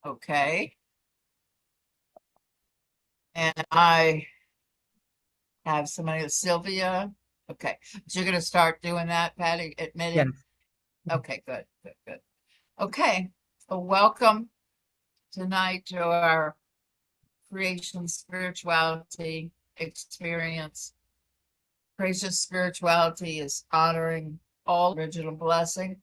Okay. And I have somebody, Sylvia. Okay. So you're going to start doing that, Patty, admitting? Yes. Okay, good, good, good. Okay. Well, welcome tonight to our creation spirituality experience. Creation spirituality is honoring all original blessing.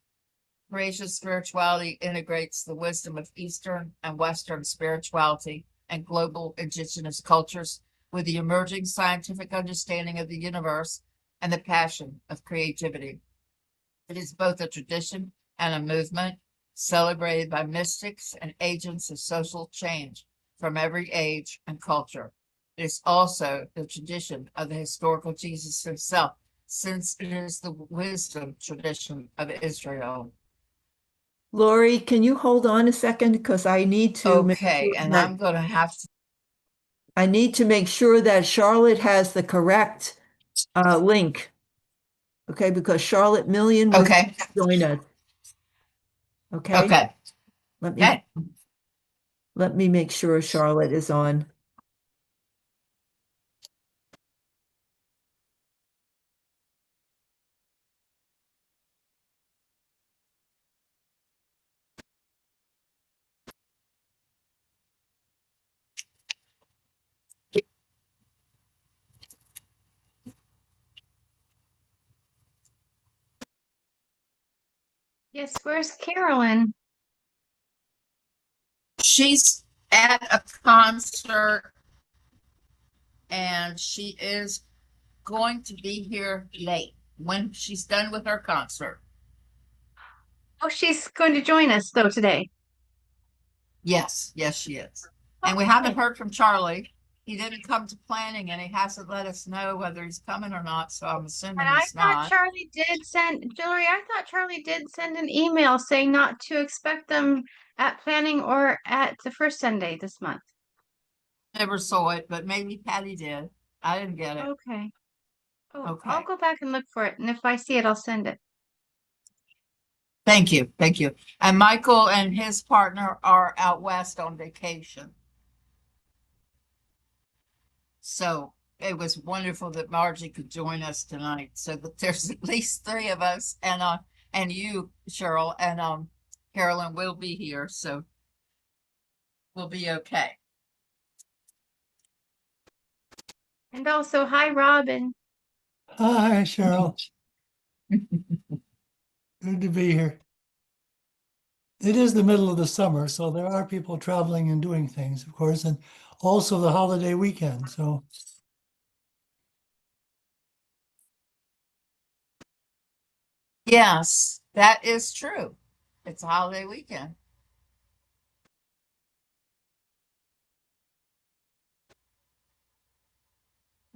Creation spirituality integrates the wisdom of Eastern and Western spirituality and global indigenous cultures with the emerging scientific understanding of the universe and the passion of creativity. It is both a tradition and a movement celebrated by mystics and agents of social change from every age and culture. It is also the tradition of the historical Jesus himself, since it is the wisdom tradition of Israel. Lori, can you hold on a second? Because I need to make Okay, sure and that I'm going to have to. I need to make sure that Charlotte has the correct link. Okay, because Charlotte Million would Okay, join us. Okay, okay, let me okay. let me make sure Charlotte is on. Yes, where's Carolyn? She's at a concert and she is going to be here late when she's done with her concert. Oh, she's going to join us though today. Yes, yes, she is. And we haven't Okay. heard from Charlie. He didn't come to planning and he hasn't let us know whether he's coming or not, so I'm assuming And I he's thought not. Charlie did send, Hillary, I thought Charlie did send an email saying not to expect them at planning or at the first Sunday this month. Never saw it, but maybe Patty did. I didn't get it. Okay. Oh, I'll Okay. go back and look for it. And if I see it, I'll send it. Thank you. Thank you. And Michael and his partner are out west on vacation. So it was wonderful that Margie could join us tonight, so that there's at least three of us, and you, Cheryl, and Carolyn will be here, so we'll be okay. And also, hi, Robin. Hi, Cheryl. Good to be here. It is the middle of the summer, so there are people traveling and doing things, of course, and also the holiday weekend. So Yes, that is true. It's a holiday weekend.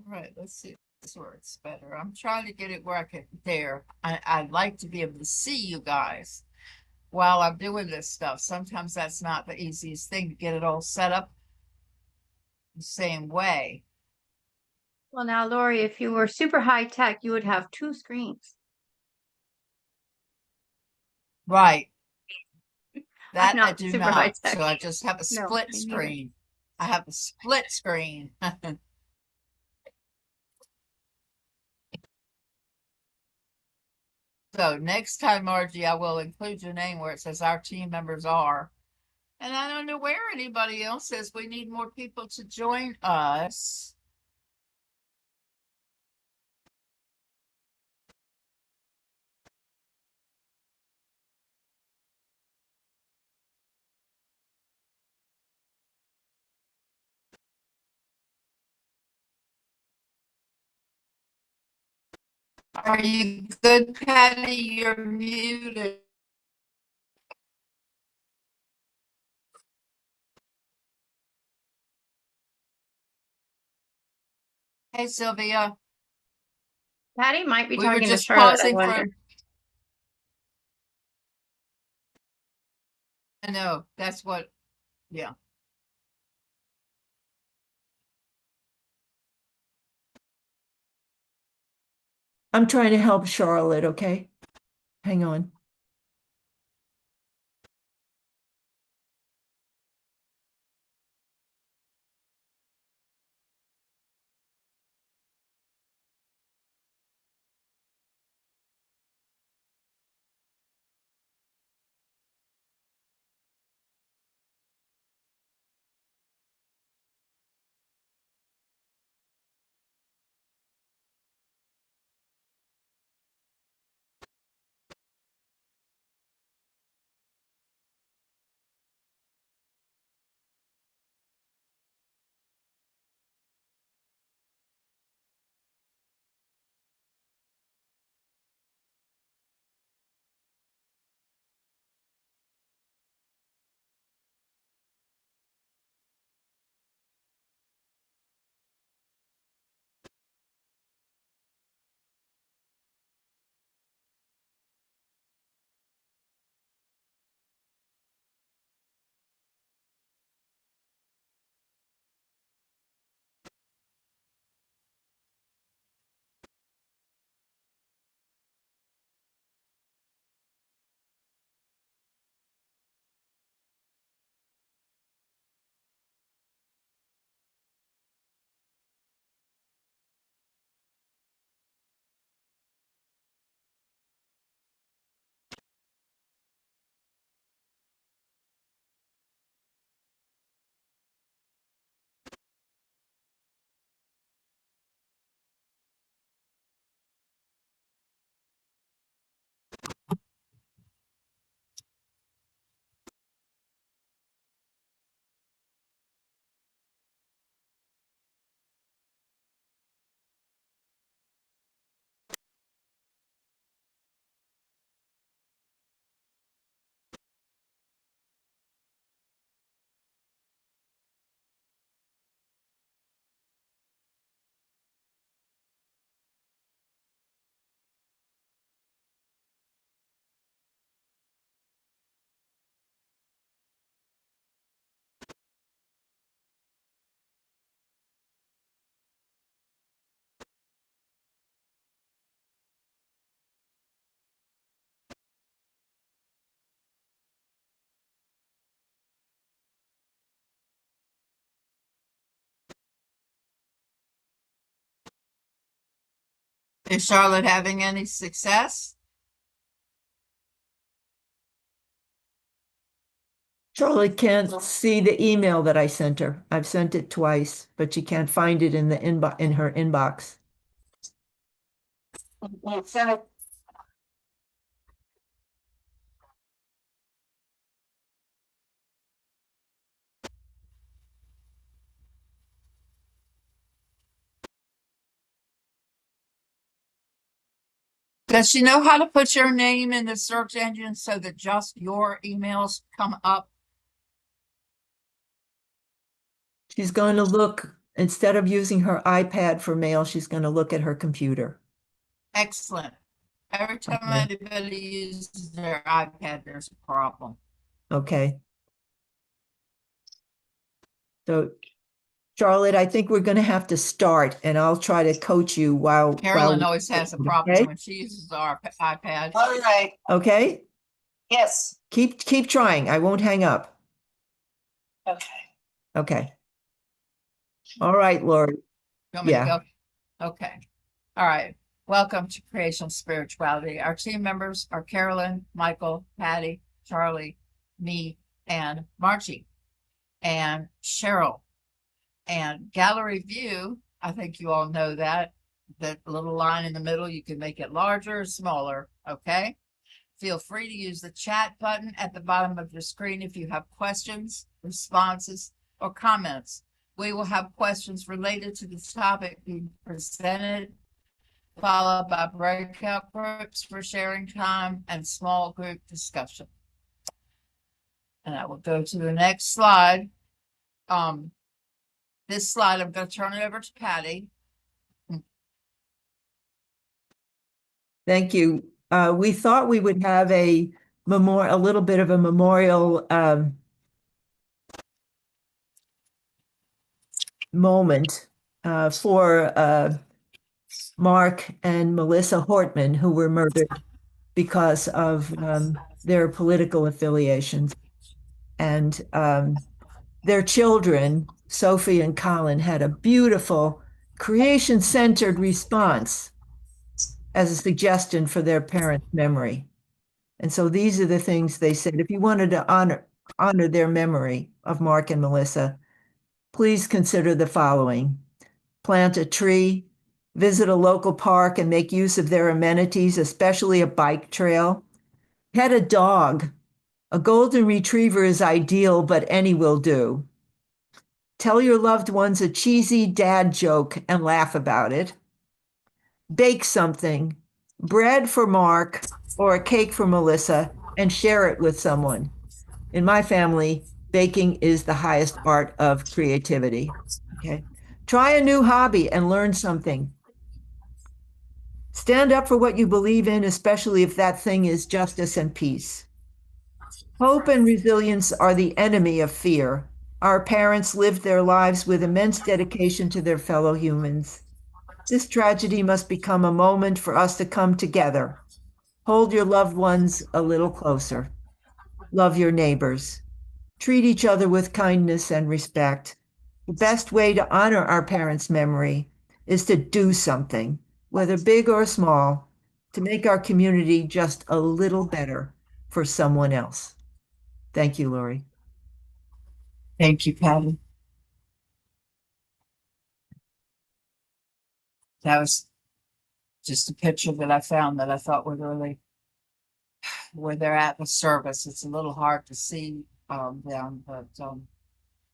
All right, let's see this where it's better. I'm trying to get it where I can there. I'd like to be able to see you guys while I'm doing this stuff. Sometimes that's not the easiest thing to get it all set up the same way. Well, now, Lori, if you were super high tech, you would have two screens. Right. I'm That I not do super high not. tech. So I just have a No, split me neither. screen. I have a split screen. So next time, Margie, I will include your name where it says our team members are. And I don't know where anybody else says we need more people to join us. Are you good, Patty? You're muted. Hey, Sylvia. Patty might be We were talking to just Charlotte, I pausing wonder. for, I know, that's what, yeah. I'm trying to help Charlotte, okay? Hang on. Is Charlotte having any success? Charlotte can't see the email that I sent her. I've sent it twice, but she can't find it in the in her inbox. Does she know how to put your name in the search engine so that just your emails come up? She's going to look, instead of using her iPad for mail, she's going to look at her computer. Excellent. Every time Okay. anybody uses their iPad, there's a problem. Okay. So, Charlotte, I think we're going to have to start, and I'll try to coach you while Carolyn we- always has a okay? problem when she uses our iPad. All right, Okay? yes, Keep trying. I won't hang up. okay. Okay. All right, Lori. You want me to Yeah. go? Okay. All right. Welcome to Creational Spirituality. Our team members are Carolyn, Michael, Patty, Charlie, me, and Margie, and Cheryl. And gallery view, I think you all know that. That little line in the middle, you can make it larger or smaller, okay? Feel free to use the chat button at the bottom of your screen if you have questions, responses, or comments. We will have questions related to the topic being presented, followed by breakout groups for sharing time and small group discussion. And I will go to the next slide. This slide, I'm going to turn it over to Patty. Thank you. We thought we would have a little bit of a memorial moment for Mark and Melissa Hortman, who were murdered because of their political affiliations. And their children, Sophie and Colin, had a beautiful creation-centered response as a suggestion for their parents' memory. And so these are the things they said. If you wanted to honor their memory of Mark and Melissa, please consider the following: plant a tree, visit a local park and make use of their amenities, especially a bike trail. Pet a dog. A golden retriever is ideal, but any will do. Tell your loved ones a cheesy dad joke and laugh about it. Bake something, bread for Mark or a cake for Melissa, and share it with someone. In my family, baking is the highest art of creativity. Okay. Try a new hobby and learn something. Stand up for what you believe in, especially if that thing is justice and peace. Hope and resilience are the enemy of fear. Our parents lived their lives with immense dedication to their fellow humans. This tragedy must become a moment for us to come together. Hold your loved ones a little closer. Love your neighbors. Treat each other with kindness and respect. The best way to honor our parents' memory is to do something, whether big or small, to make our community just a little better for someone else. Thank you, Lori. Thank you, Patty. That was just a picture that I found that I thought would really, where they're at the service. It's a little hard to see them, but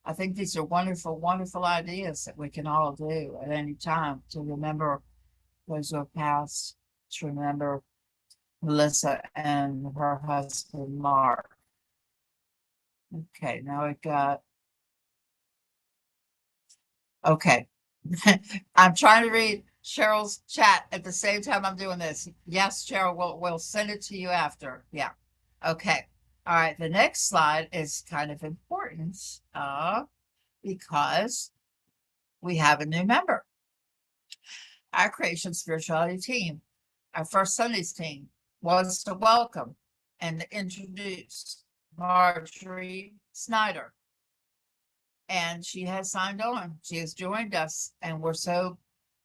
I think these are wonderful, wonderful ideas that we can all do at any time to remember those who have passed, to remember Melissa and her husband, Mark. Okay, now we've got, okay. I'm trying to read Cheryl's chat at the same time I'm doing this. Yes, Cheryl, we'll send it to you after. Yeah. Okay. All right. The next slide is kind of important because we have a new member. Our Creation Spirituality team, our first Sundays team, was to welcome and introduce Marjorie Snyder. And she has signed on. She has joined us, and we're so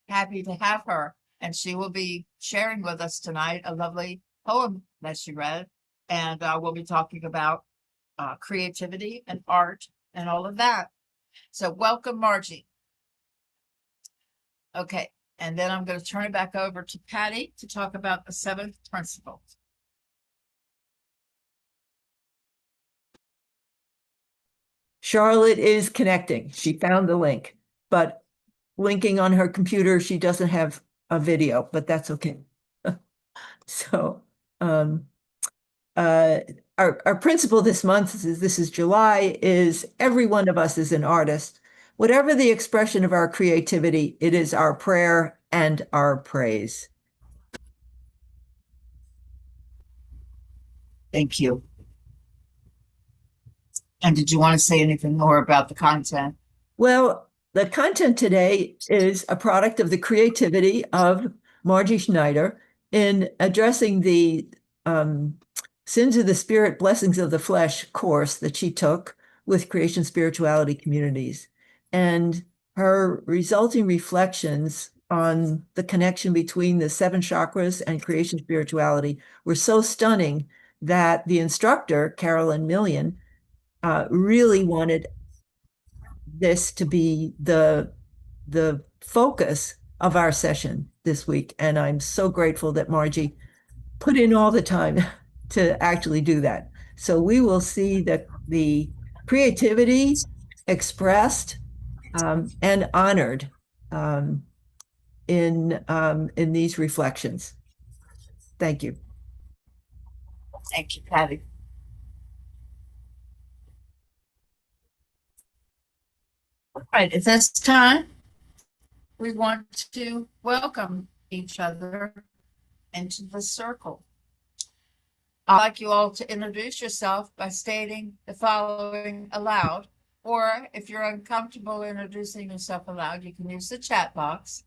happy to have her. And she will be sharing with us tonight a lovely poem that she read. And we'll be talking about creativity and art and all of that. So welcome, Margie. Okay, and then I'm going to turn it back over to Patty to talk about the 7th principle. Charlotte is connecting. She found the link, but linking on her computer, she doesn't have a video, but that's okay. So, our principle this month is, this is July, is every one of us is an artist. Whatever the expression of our creativity, it is our prayer and our praise. Thank you. And did you want to say anything more about the content? Well, the content today is a product of the creativity of Margie Schneider in addressing the Sins of the Spirit, Blessings of the Flesh course that she took with Creation Spirituality Communities. And her resulting reflections on the connection between the 7 chakras and creation spirituality were so stunning that the instructor, Carolyn Millian, really wanted this to be the focus of our session this week. And I'm so grateful that Margie put in all the time to actually do that. So we will see that the creativity expressed and honored in these reflections. Thank you. Thank you, Patty. All right, at this time, we want to welcome each other into the circle. I'd like you all to introduce yourself by stating the following aloud, or if you're uncomfortable introducing yourself aloud, you can use the chat box.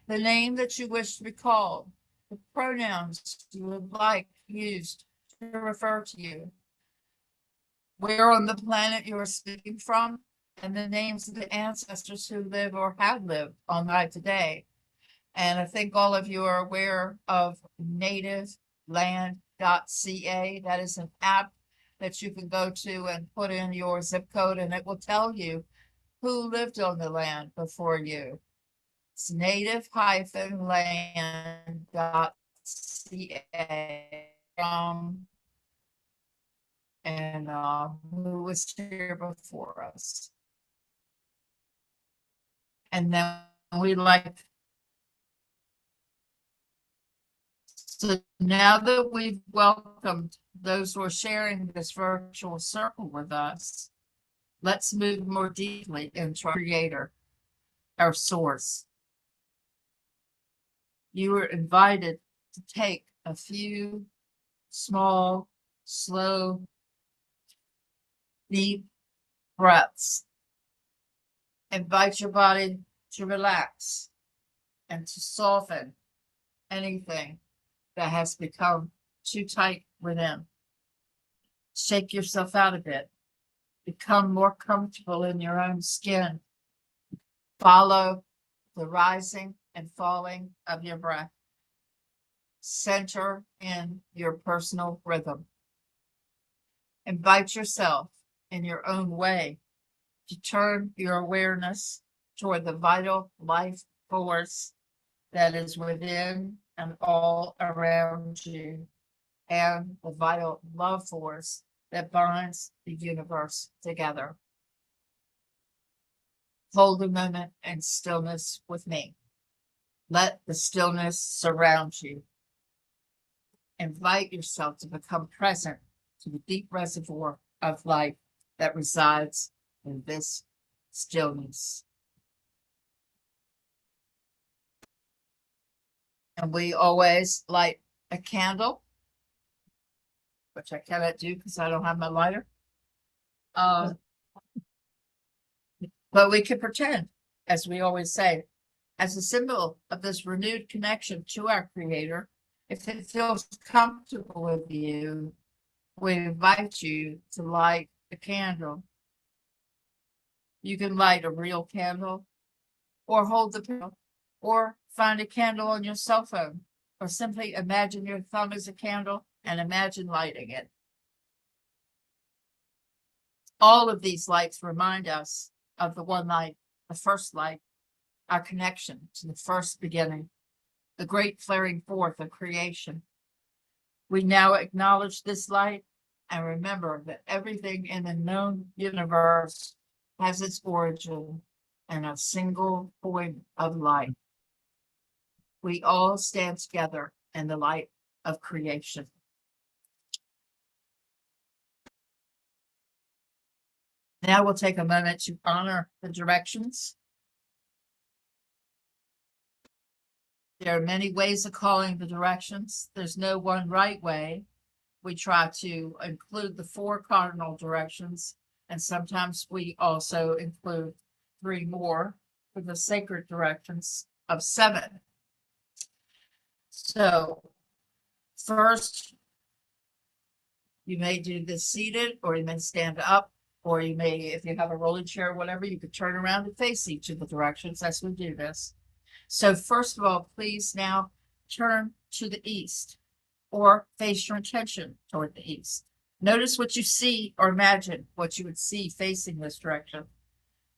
The name that you wish to be called, the pronouns you would like used to refer to you, where on the planet you are speaking from, and the names of the ancestors who live or have lived on Earth today. And I think all of you are aware of nativeland.ca. That is an app that you can go to and put in your zip code, and it will tell you who lived on the land before you. It's native-land.ca. And who was here before us. And then we like, so now that we've welcomed those who are sharing this virtual circle with us, let's move more deeply into our creator, our source. You are invited to take a few small, slow, deep breaths. Invite your body to relax and to soften anything that has become too tight within. Shake yourself out a bit. Become more comfortable in your own skin. Follow the rising and falling of your breath. Center in your personal rhythm. Invite yourself in your own way to turn your awareness toward the vital life force that is within and all around you, and the vital love force that binds the universe together. Hold a moment in stillness with me. Let the stillness surround you. Invite yourself to become present to the deep reservoir of life that resides in this stillness. And we always light a candle, which I cannot do because I don't have my lighter. But we can pretend, as we always say, as a symbol of this renewed connection to our Creator. If it feels comfortable with you, we invite you to light a candle. You can light a real candle, or hold the candle, or Find a candle on your cell phone, or simply imagine your thumb as a candle and imagine lighting it. All of these lights remind us of the one light, the first light, our connection to the first beginning, the great flaring forth of creation. We now acknowledge this light and remember that everything in the known universe has its origin in a single point of light. We all stand together in the light of creation. Now we'll take a moment to honor the directions. There are many ways of calling the directions. There's no one right way. We try to include the 4 cardinal directions, and sometimes we also include 3 more for the sacred directions of 7. So first, you may do this seated, or you may stand up, or you may, if you have a rolling chair or whatever, you could turn around and face each of the directions as we do this. So first of all, please now turn to the east or face your intention toward the east. Notice what you see or imagine what you would see facing this direction.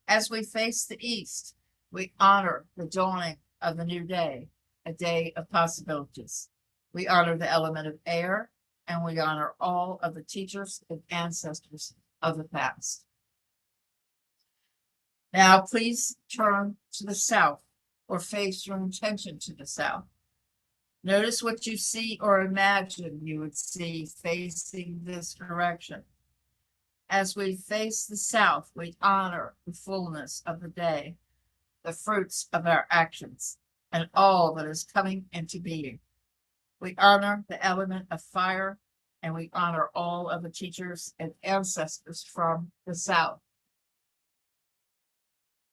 As we face the east, we honor the dawning of the new day, a day of possibilities. We honor the element of air, and we honor all of the teachers and ancestors of the past. Now, please turn to the south or face your intention to the south. Notice what you see or imagine you would see facing this direction. As we face the south, we honor the fullness of the day, the fruits of our actions, and all that is coming into being. We honor the element of fire, and we honor all of the teachers and ancestors from the south.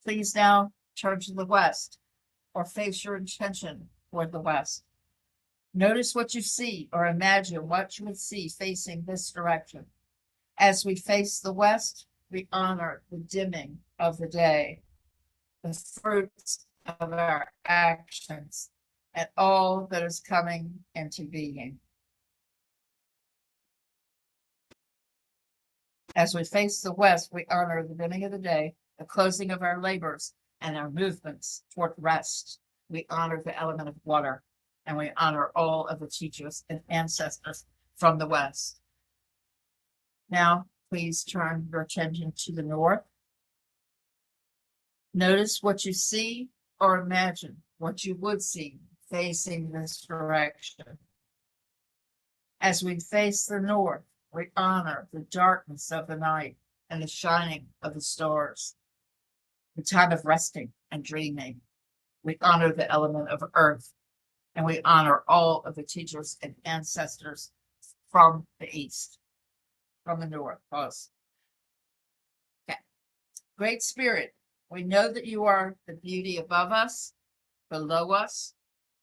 Please now turn to the west or face your intention toward the west. Notice what you see or imagine what you would see facing this direction. As we face the west, we honor the dimming of the day, the fruits of our actions, and all that is coming into being. As we face the west, we honor the dimming of the day, the closing of our labors, and our movements toward rest. We honor the element of water, and we honor all of the teachers and ancestors from the west. Now, please turn your attention to the north. Notice what you see or imagine what you would see facing this direction. As we face the north, we honor the darkness of the night and the shining of the stars, the time of resting and dreaming. We honor the element of earth, and we honor all of the teachers and ancestors from the east, from the north. Pause. Okay. Great Spirit, we know that you are the beauty above us, below us,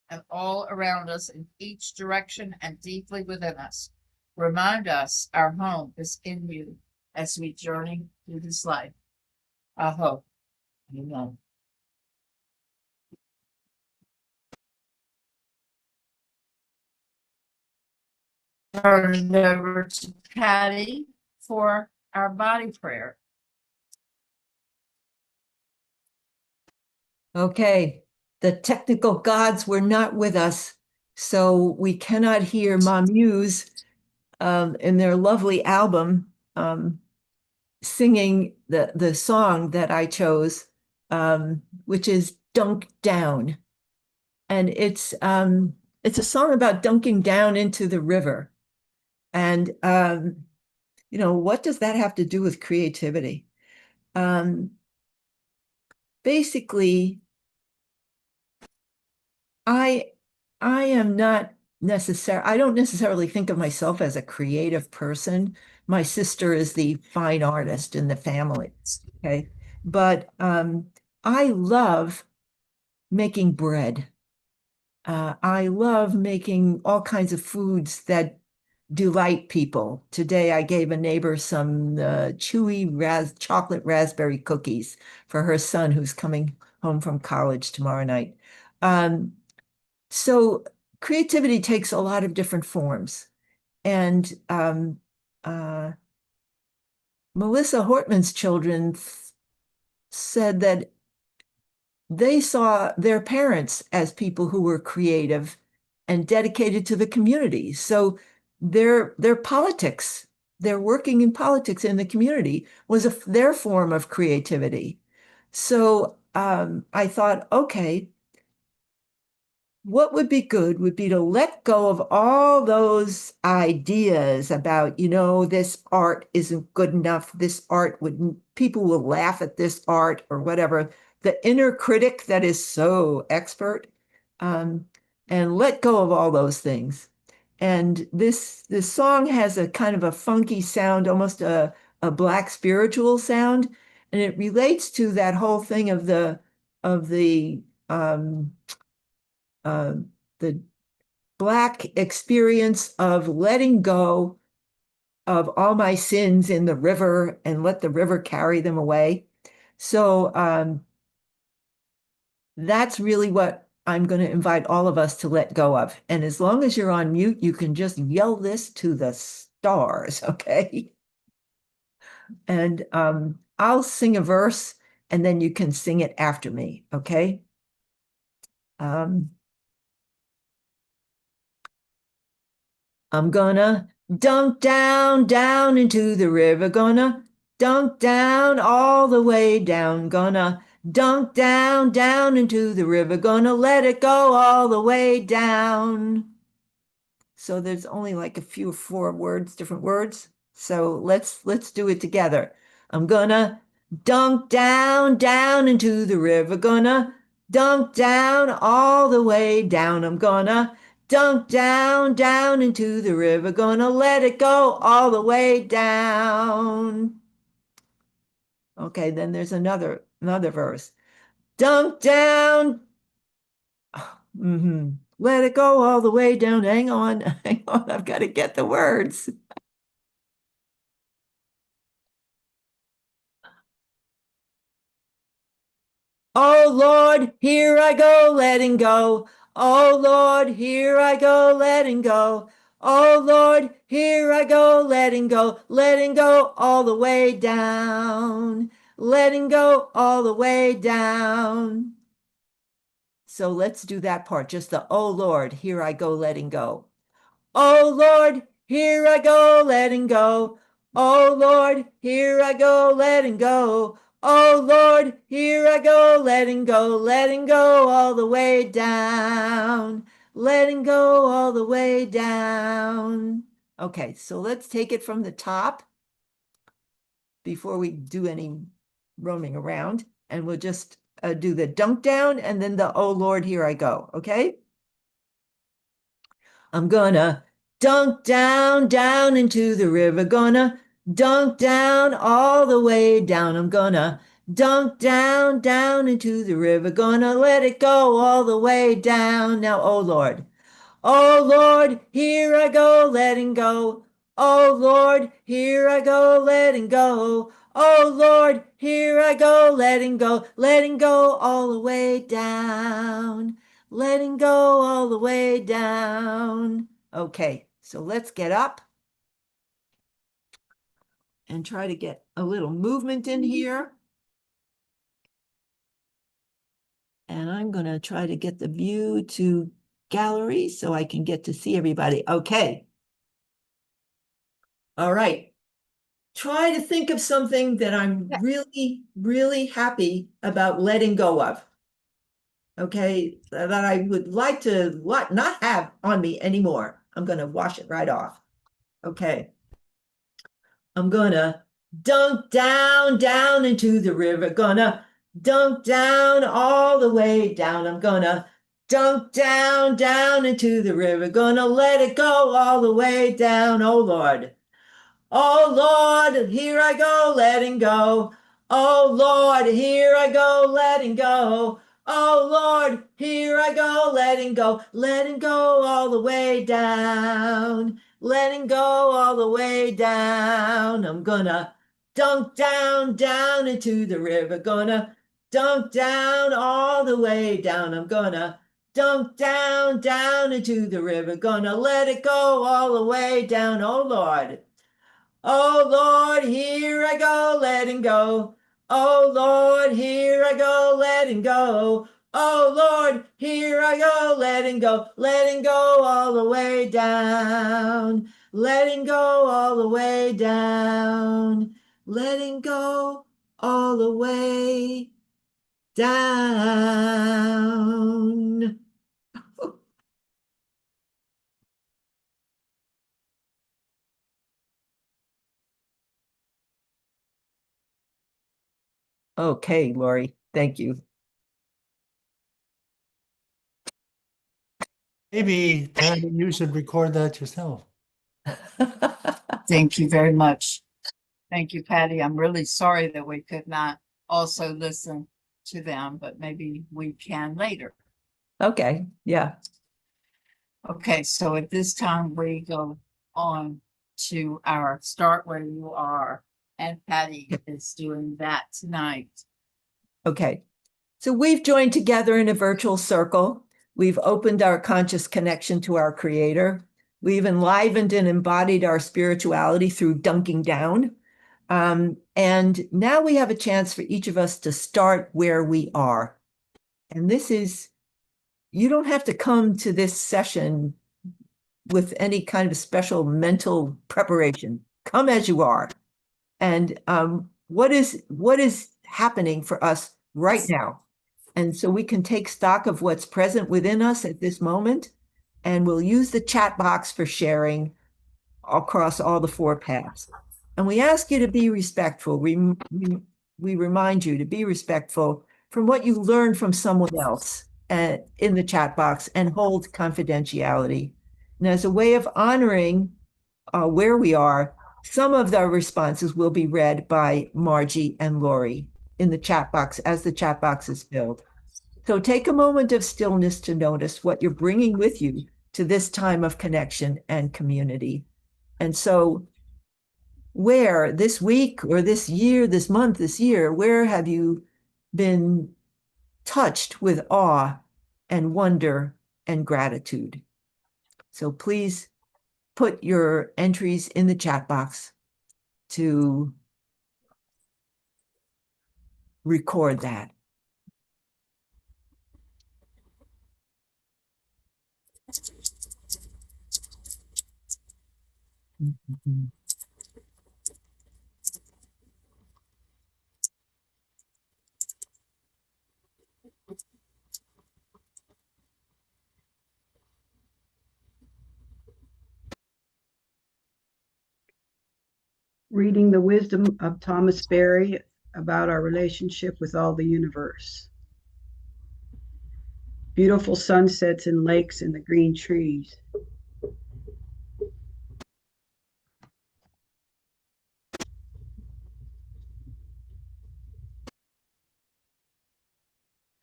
and all around us in each direction and deeply within us. Remind us our home is in you as we journey through this life. I hope. Amen. Turn it over to Patty for our body prayer. Okay, the technical gods were not with us, so we cannot hear Ma Muse in their lovely album singing the song that I chose, which is Dunk Down. And it's a song about dunking down into the river. And, what does that have to do with creativity? Basically, I am not I don't necessarily think of myself as a creative person. My sister is the fine artist in the family, okay? But I love making bread. I love making all kinds of foods that delight people. Today, I gave a neighbor some chewy chocolate raspberry cookies for her son who's coming home from college tomorrow night. So creativity takes a lot of different forms. And Melissa Hortman's children said that they saw their parents as people who were creative and dedicated to the community. So their politics, their working in politics in the community was their form of creativity. So I thought, okay, what would be good would be to let go of all those ideas about, this art isn't good enough. This art people will laugh at this art or whatever. The inner critic that is so expert, and let go of all those things. And this song has a kind of a funky sound, almost a black spiritual sound, and it relates to that whole thing of the uh, the Black experience of letting go of all my sins in the river and let the river carry them away. So that's really what I'm going to invite all of us to let go of. And as long as you're on mute, you can just yell this to the stars, okay? And I'll sing a verse and then you can sing it after me, okay? I'm gonna dunk down, down into the river. Gonna dunk down all the way down. Gonna dunk down, down into the river. Gonna let it go all the way down. So there's only like a few, 4 words, different words. So let's do it together. I'm gonna dunk down, down into the river. Gonna dunk down all the way down. I'm gonna dunk down, down into the river. Gonna let it go all the way down. Okay, then there's another verse. Dunk down. Let it go all the way down. Hang on. I've got to get the words. Oh Lord, here I go, letting go. Oh Lord, here I go, letting go. Oh Lord, here I go, letting go all the way down. Letting go all the way down. So let's do that part, just the oh Lord, here I go, letting go. Oh Lord, here I go, letting go. Oh Lord, here I go, letting go. Oh Lord, here I go, letting go all the way down. Letting go all the way down. Okay, so let's take it from the top before we do any roaming around. And we'll just do the dunk down and then the oh Lord, here I go, okay? I'm gonna dunk down, down into the river. Gonna dunk down all the way down. I'm gonna dunk down, down into the river. Gonna let it go all the way down. Now, oh Lord. Oh Lord, here I go, letting go. Oh Lord, here I go, letting go. Oh Lord, here I go, letting go all the way down. Letting go all the way down. Okay, so let's get up and try to get a little movement in here. And I'm going to try to get the view to gallery so I can get to see everybody. Okay. All right. Try to think of something that I'm really, really happy about letting go of. Okay, that I would like to not have on me anymore. I'm going to wash it right off. Okay. I'm gonna dunk down, down into the river. Gonna dunk down all the way down. I'm gonna dunk down, down into the river. Gonna let it go all the way down. Oh Lord. Oh Lord, here I go, letting go. Oh Lord, here I go, letting go. Oh Lord, here I go, letting go all the way down. Letting go all the way down. I'm gonna dunk down, down into the river. Gonna dunk down all the way down. I'm gonna dunk down, down into the river. Gonna let it go all the way down, oh Lord. Oh Lord, here I go, letting go. Oh Lord, here I go, letting go. Oh Lord, here I go, letting go all the way down, letting go all the way down, letting go all the way down. Okay, Lori, thank you. Maybe, Patty, you should record that yourself. Thank you very much. Thank you, Patty. I'm really sorry that we could not also listen to them, but maybe we can later. Okay, yeah. Okay, so at this time, we go on to our Start Where You Are, and Patty is doing that tonight. Okay. So we've joined together in a virtual circle. We've opened our conscious connection to our Creator. We've enlivened and embodied our spirituality through dunking down. And now we have a chance for each of us to start where we are. And this is, you don't have to come to this session with any kind of special mental preparation. Come as you are. And what is happening for us right now? And so we can take stock of what's present within us at this moment, and we'll use the chat box for sharing across all the 4 paths. And we ask you to be respectful. We remind you to be respectful from what you learned from someone else in the chat box, and hold confidentiality. And as a way of honoring where we are, some of the responses will be read by Margie and Lori in the chat box as the chat box is filled. So take a moment of stillness to notice what you're bringing with you to this time of connection and community. And so where this week or this year, this month, this year, where have you been touched with awe and wonder and gratitude? So please put your entries in the chat box to record that. Reading the wisdom of Thomas Berry about our relationship with all the universe. Beautiful sunsets and lakes and the green trees.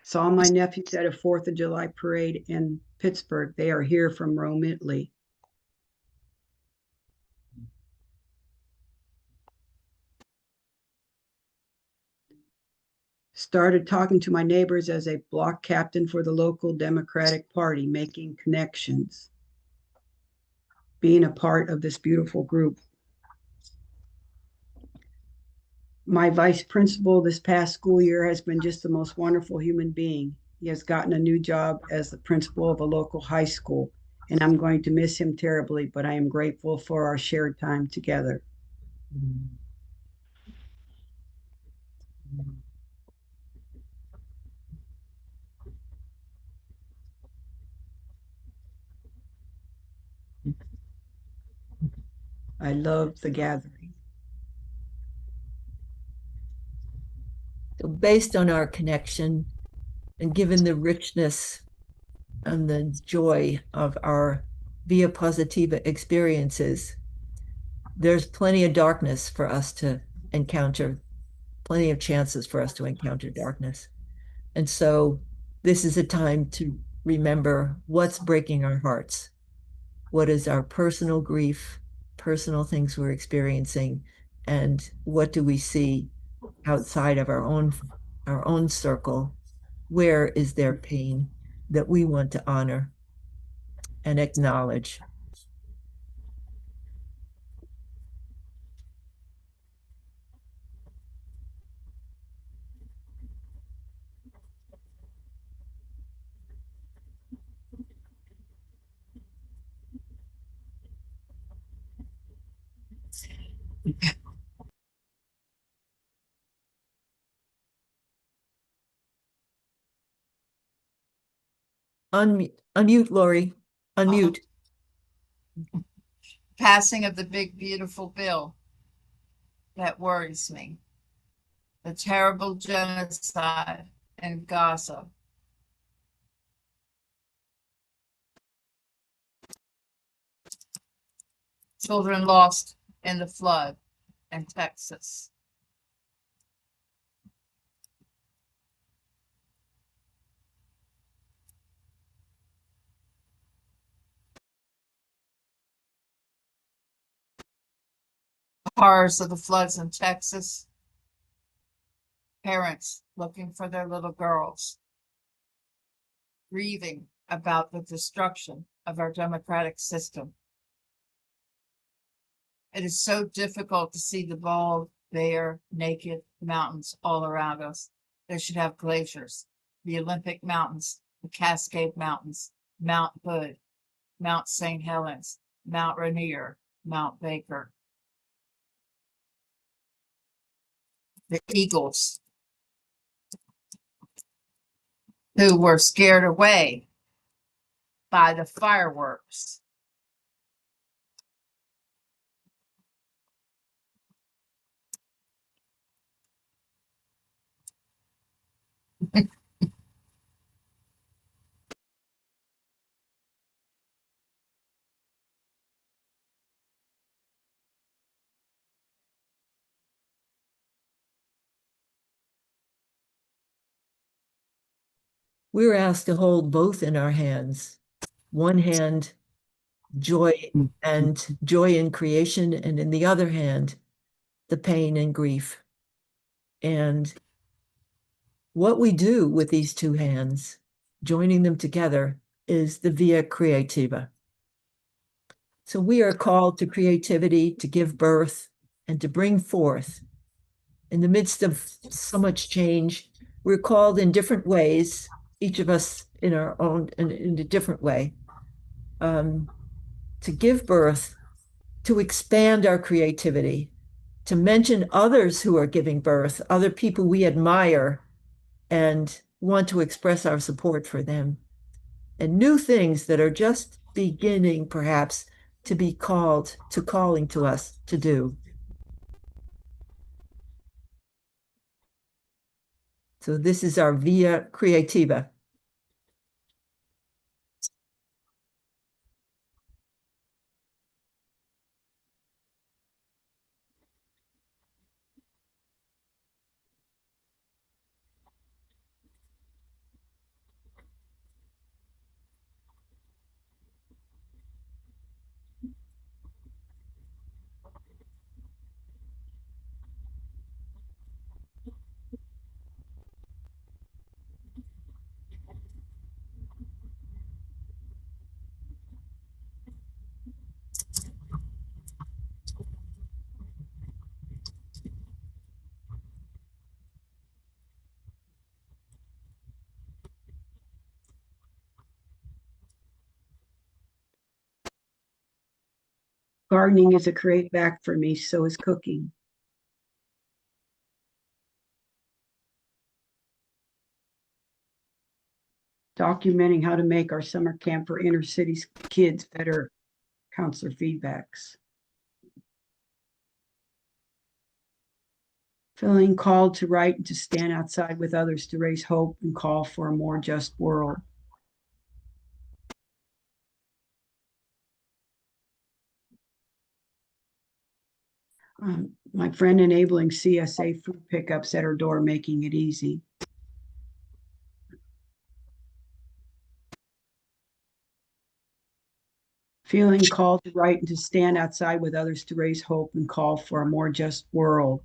Saw my nephews at a 4th of July parade in Pittsburgh. They are here from Rome, Italy. Started talking to my neighbors as a block captain for the local Democratic Party, making connections. Being a part of this beautiful group. My vice principal this past school year has been just the most wonderful human being. He has gotten a new job as the principal of a local high school, and I'm going to miss him terribly, but I am grateful for our shared time together. I love the gathering. So based on our connection and given the richness and the joy of our Via Positiva experiences, there's plenty of darkness for us to encounter, plenty of chances for us to encounter darkness. And so this is a time to remember what's breaking our hearts. What is our personal grief, personal things we're experiencing, and what do we see outside of our own circle? Where is there pain? that we want to honor and acknowledge. Unmute, Lori. Unmute. Passing of the big, beautiful bill. That worries me. The terrible genocide in Gaza. Children lost in the flood in Texas. Horrors of the floods in Texas. Parents looking for their little girls. Grieving about the destruction of our democratic system. It is so difficult to see the bald, bare, naked mountains all around us. They should have glaciers. The Olympic Mountains, the Cascade Mountains, Mount Hood, Mount St. Helens, Mount Rainier, Mount Baker. The eagles who were scared away by the fireworks. We were asked to hold both in our hands. One hand, joy in creation, and in the other hand, the pain and grief. And what we do with these two hands, joining them together, is the Via Creativa. So we are called to creativity, to give birth, and to bring forth. In the midst of so much change, we're called in different ways, each of us in our own, in a different way, to give birth, to expand our creativity, to mention others who are giving birth, other people we admire and want to express our support for them, and new things that are just beginning, perhaps, to be calling to us to do. So this is our Via Creativa. Gardening is a great back for me, so is cooking. Documenting how to make our summer camp for inner city kids better. Counselor feedbacks. Feeling called to write and to stand outside with others to raise hope and call for a more just world. My friend enabling CSA food pickups at her door, making it easy. Feeling called to write and to stand outside with others to raise hope and call for a more just world.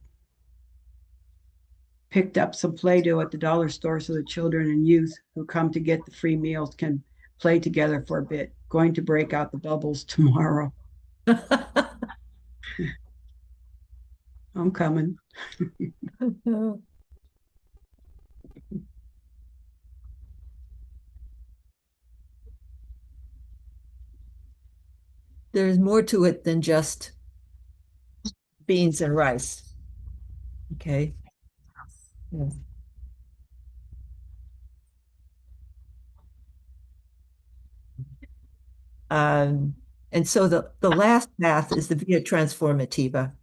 picked up some Play-Doh at the dollar store so the children and youth who come to get the free meals can play together for a bit. Going to break out the bubbles tomorrow. I'm coming. There's more to it than just beans and rice. Okay. Yeah. And so the last path is the Via Transformativa.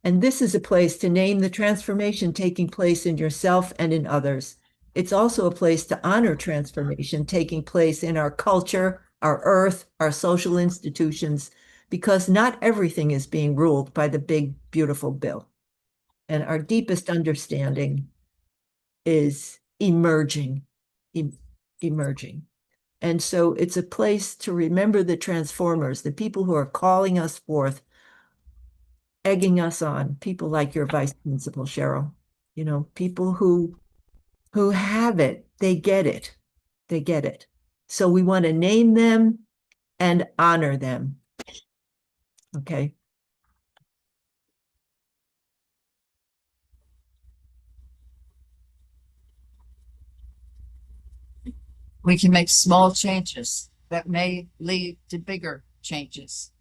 And this is a place to name the transformation taking place in yourself and in others. It's also a place to honor transformation taking place in our culture, our earth, our social institutions, because not everything is being ruled by the big, beautiful bill. And our deepest understanding is emerging. And so it's a place to remember the transformers, the people who are calling us forth, egging us on, people like your vice principal, Cheryl, people who have it, they get it. So we want to name them and honor them. Okay. We can make small changes that may lead to bigger changes.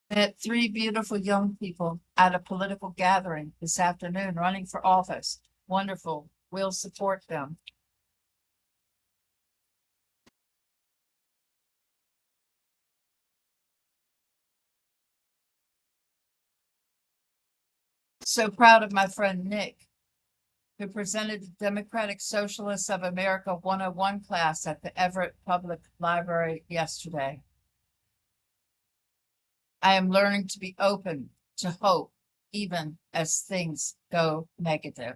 Met 3 beautiful young people at a political gathering this afternoon running for office. Wonderful. We'll support them. So proud of my friend Nick, who presented the Democratic Socialists of America 101 class at the Everett Public Library yesterday. I am learning to be open to hope, even as things go negative.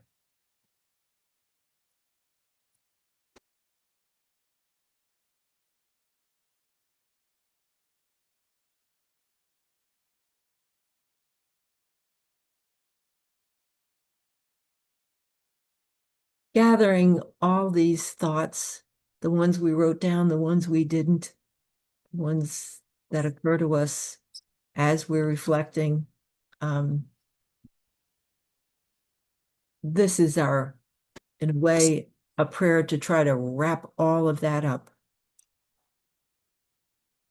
Gathering all these thoughts, the ones we wrote down, the ones we didn't, ones that occur to us as we're reflecting. This is our, in a way, a prayer to try to wrap all of that up.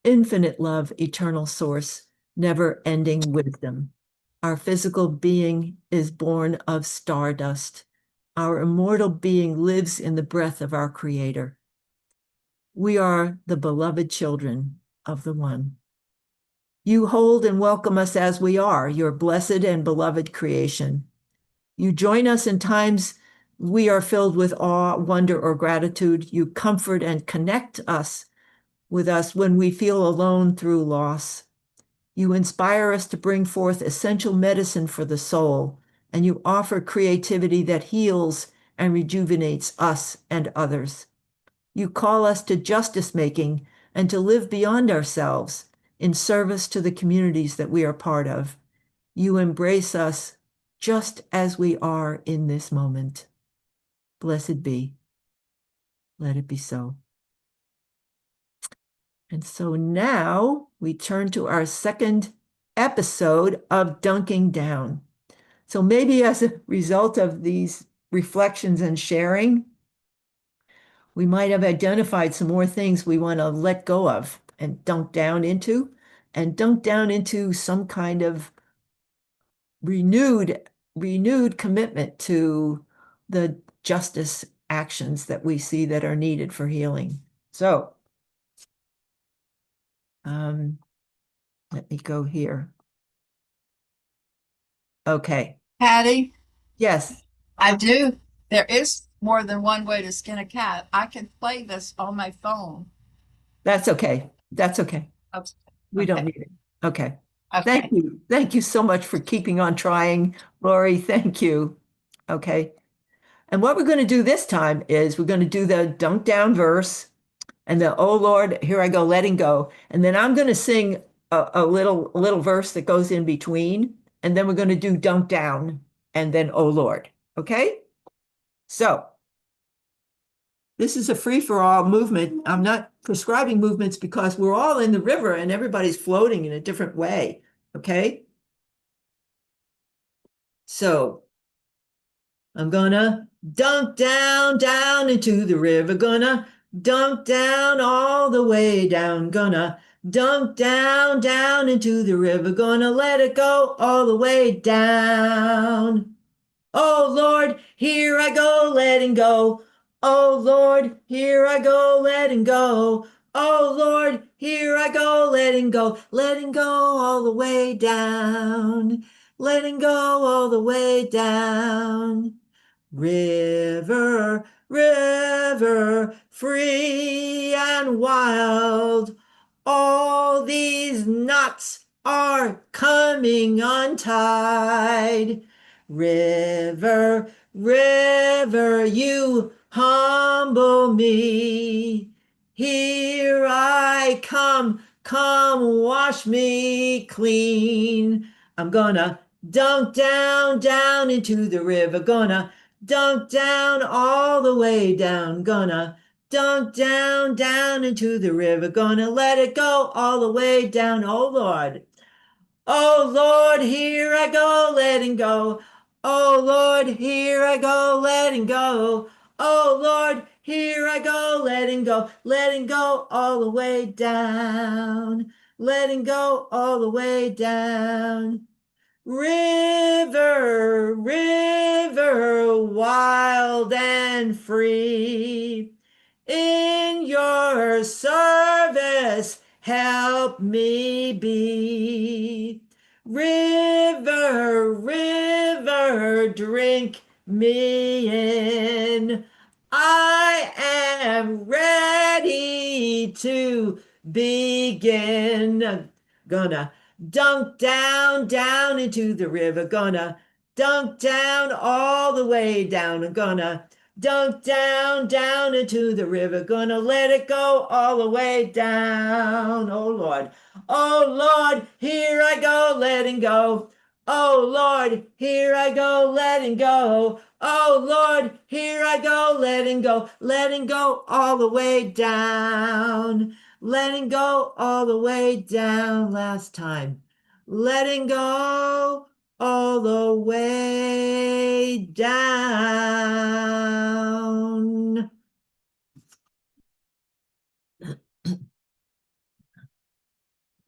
Infinite love, eternal source, never-ending wisdom. Our physical being is born of stardust. Our immortal being lives in the breath of our Creator. We are the beloved children of the One. You hold and welcome us as we are, your blessed and beloved creation. You join us in times we are filled with awe, wonder, or gratitude. You comfort and connect us with us when we feel alone through loss. You inspire us to bring forth essential medicine for the soul, and you offer creativity that heals and rejuvenates us and others. You call us to justice making and to live beyond ourselves in service to the communities that we are part of. You embrace us just as we are in this moment. Blessed be. Let it be so. And so now we turn to our second episode of Dunking Down. So maybe as a result of these reflections and sharing, we might have identified some more things we want to let go of and dunk down into some kind of renewed commitment to the justice actions that we see that are needed for healing. So Let me go here. Okay, Patty, yes, I do. There is more than one way to skin a cat. I can play this on my phone. that's okay. That's okay. Oh, We don't okay. need it. Okay. Okay. Thank you. Thank you so much for keeping on trying, Lori. Thank you. Okay. And what we're going to do this time is we're going to do the dunk down verse and the oh Lord, here I go, letting go. And then I'm going to sing a little verse that goes in between. And then we're going to do dunk down and then oh Lord. Okay? So this is a free-for-all movement. I'm not prescribing movements because we're all in the river and everybody's floating in a different way. Okay? So I'm gonna dunk down, down into the river. Gonna dunk down all the way down. Gonna dunk down, down into the river. Gonna let it go all the way down. Oh Lord, here I go, letting go. Oh Lord, here I go, letting go. Oh Lord, here I go, letting go all the way down, letting go all the way down. River, river, free and wild, all these knots are coming untied. River, river, you humble me. Here I come, come wash me clean. I'm gonna dunk down, down into the river. Gonna dunk down all the way down. Gonna dunk down, down into the river. Gonna let it go all the way down. Oh Lord. Oh Lord, here I go, letting go. Oh Lord, here I go, letting go. Oh Lord, here I go, letting go all the way down, letting go all the way down. River, river, wild and free, in your service, help me be. River, river, drink me in. I am ready to begin. Gonna dunk down, down into the river. Gonna dunk down all the way down. Gonna dunk down, down into the river. Gonna let it go all the way down. Oh Lord. Oh Lord, here I go, letting go. Oh Lord, here I go, letting go. Oh Lord, here I go, letting go all the way down. Letting go all the way down last time. Letting go all the way down.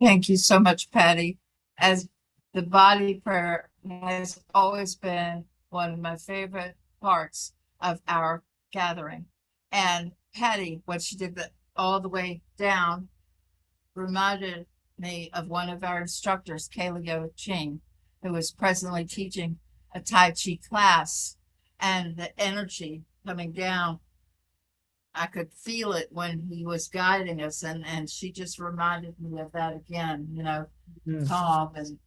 Thank you so much, Patty. As the body prayer has always been one of my favorite parts of our gathering. And Patty, when she did that all the way down, reminded me of one of our instructors, Kaleo Ching, who is presently teaching a Tai Chi class, and the energy coming down. I could feel it when he was guiding us, and she just reminded me of that again, calm and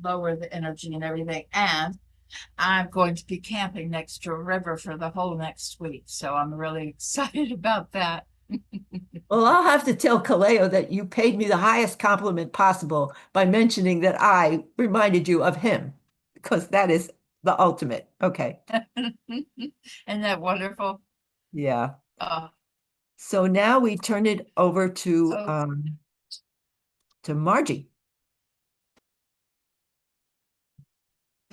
lower the energy and everything. And I'm going to be camping next to a river for the whole next week, so I'm really excited about that. Well, I'll have to tell Kaleo that you paid me the highest compliment possible by mentioning that I reminded you of him, because that is the ultimate. Okay. Isn't that wonderful? Yeah. Oh, So now we turn it over to Margie.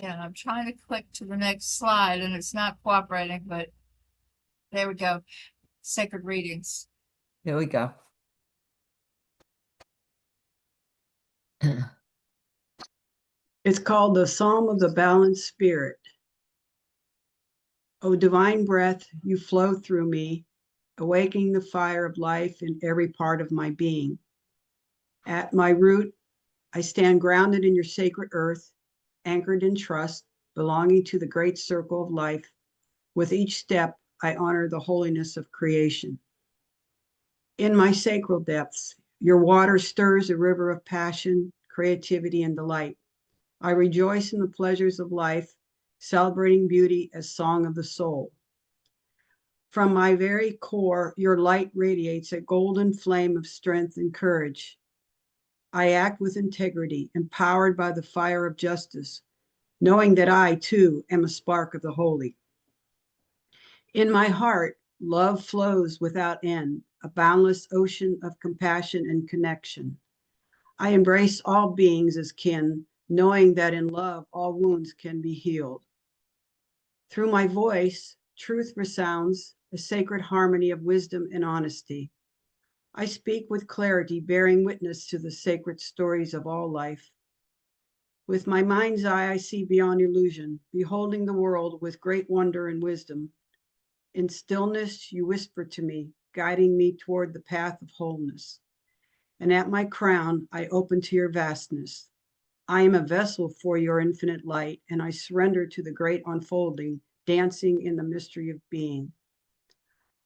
yeah, and I'm trying to click to the next slide and it's not cooperating, but there we go. Sacred readings. Here we go. It's called the Psalm of the Balanced Spirit. O divine breath, you flow through me, awakening the fire of life in every part of my being. At my root, I stand grounded in your sacred earth, anchored in trust, belonging to the great circle of life. With each step, I honor the holiness of creation. In my sacral depths, your water stirs a river of passion, creativity, and delight. I rejoice in the pleasures of life, celebrating beauty as song of the soul. From my very core, your light radiates a golden flame of strength and courage. I act with integrity, empowered by the fire of justice, knowing that I, too, am a spark of the holy. In my heart, love flows without end, a boundless ocean of compassion and connection. I embrace all beings as kin, knowing that in love, all wounds can be healed. Through my voice, truth resounds, a sacred harmony of wisdom and honesty. I speak with clarity, bearing witness to the sacred stories of all life. With my mind's eye, I see beyond illusion, beholding the world with great wonder and wisdom. In stillness, you whisper to me, guiding me toward the path of wholeness. And at my crown, I open to your vastness. I am a vessel for your infinite light, and I surrender to the great unfolding, dancing in the mystery of being.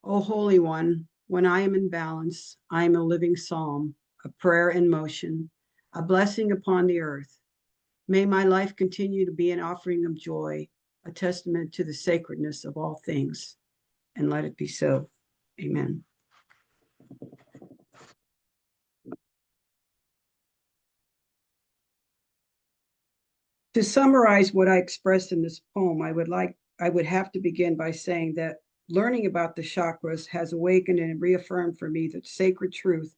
O Holy One, when I am in balance, I am a living psalm, a prayer in motion, a blessing upon the earth. May my life continue to be an offering of joy, a testament to the sacredness of all things. And let it be so. Amen. To summarize what I expressed in this poem, I would have to begin by saying that learning about the chakras has awakened and reaffirmed for me the sacred truth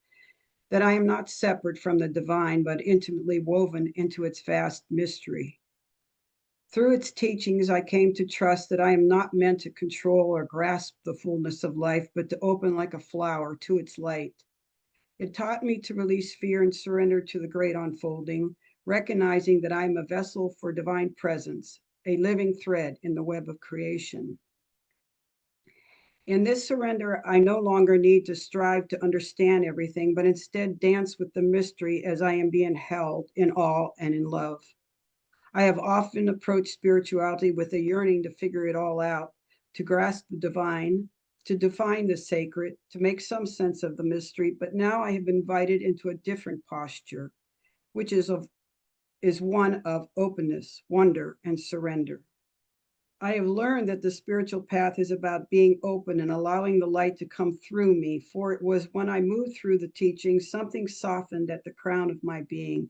that I am not separate from the divine, but intimately woven into its vast mystery. Through its teachings, I came to trust that I am not meant to control or grasp the fullness of life, but to open like a flower to its light. It taught me to release fear and surrender to the great unfolding, recognizing that I am a vessel for divine presence, a living thread in the web of creation. In this surrender, I no longer need to strive to understand everything, but instead dance with the mystery as I am being held in awe and in love. I have often approached spirituality with a yearning to figure it all out, to grasp the divine, to define the sacred, to make some sense of the mystery, but now I have been invited into a different posture, which is one of openness, wonder, and surrender. I have learned that the spiritual path is about being open and allowing the light to come through me, for it was when I moved through the teaching, something softened at the crown of my being,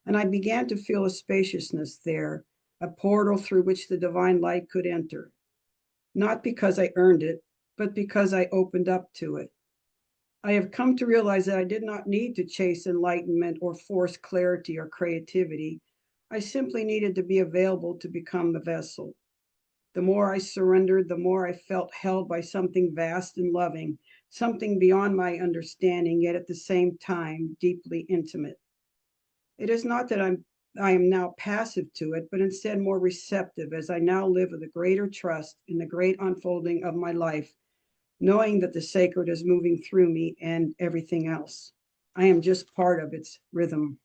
and I began to feel a spaciousness there, a portal through which the divine light could enter. Not because I earned it, but because I opened up to it. I have come to realize that I did not need to chase enlightenment or force clarity or creativity. I simply needed to be available to become the vessel. The more I surrendered, the more I felt held by something vast and loving, something beyond my understanding, yet at the same time deeply intimate. It is not that I am now passive to it, but instead more receptive as I now live with a greater trust in the great unfolding of my life, knowing that the sacred is moving through me and everything else. I am just part of its rhythm.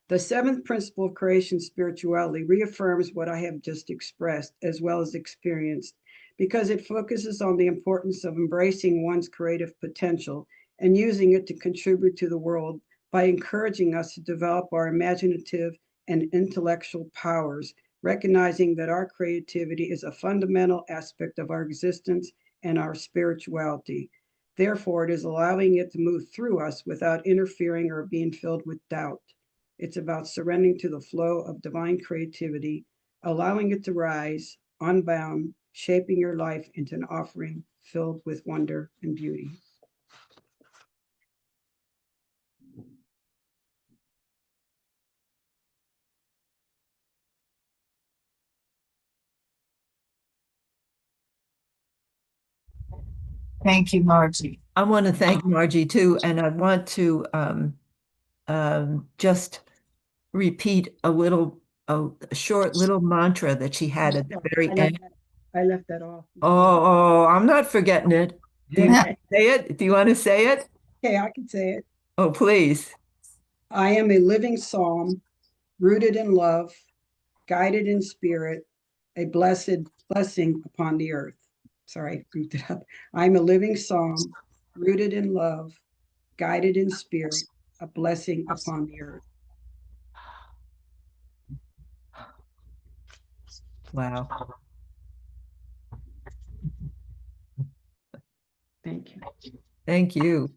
The seventh principle of creation spirituality reaffirms what I have just expressed as well as experienced, because it focuses on the importance of embracing one's creative potential and using it to contribute to the world by encouraging us to develop our imaginative and intellectual powers, recognizing that our creativity is a fundamental aspect of our existence and our spirituality. Therefore, it is allowing it to move through us without interfering or being filled with doubt. It's about surrendering to the flow of divine creativity, allowing it to rise, unbound, shaping your life into an offering filled with wonder and beauty. Thank you, Margie. I want to thank Margie too, and I want to just repeat a short little mantra that she had at the very end. I left that off. Oh, I'm not forgetting it. Do you want to say it? Do you want to say it? Okay, I can say it. Oh, please. I am a living psalm, rooted in love, guided in spirit, a blessed blessing upon the earth. Sorry, I goofed it up. I'm a living psalm, rooted in love, guided in spirit, a blessing upon the earth. Wow. Thank you. Thank you.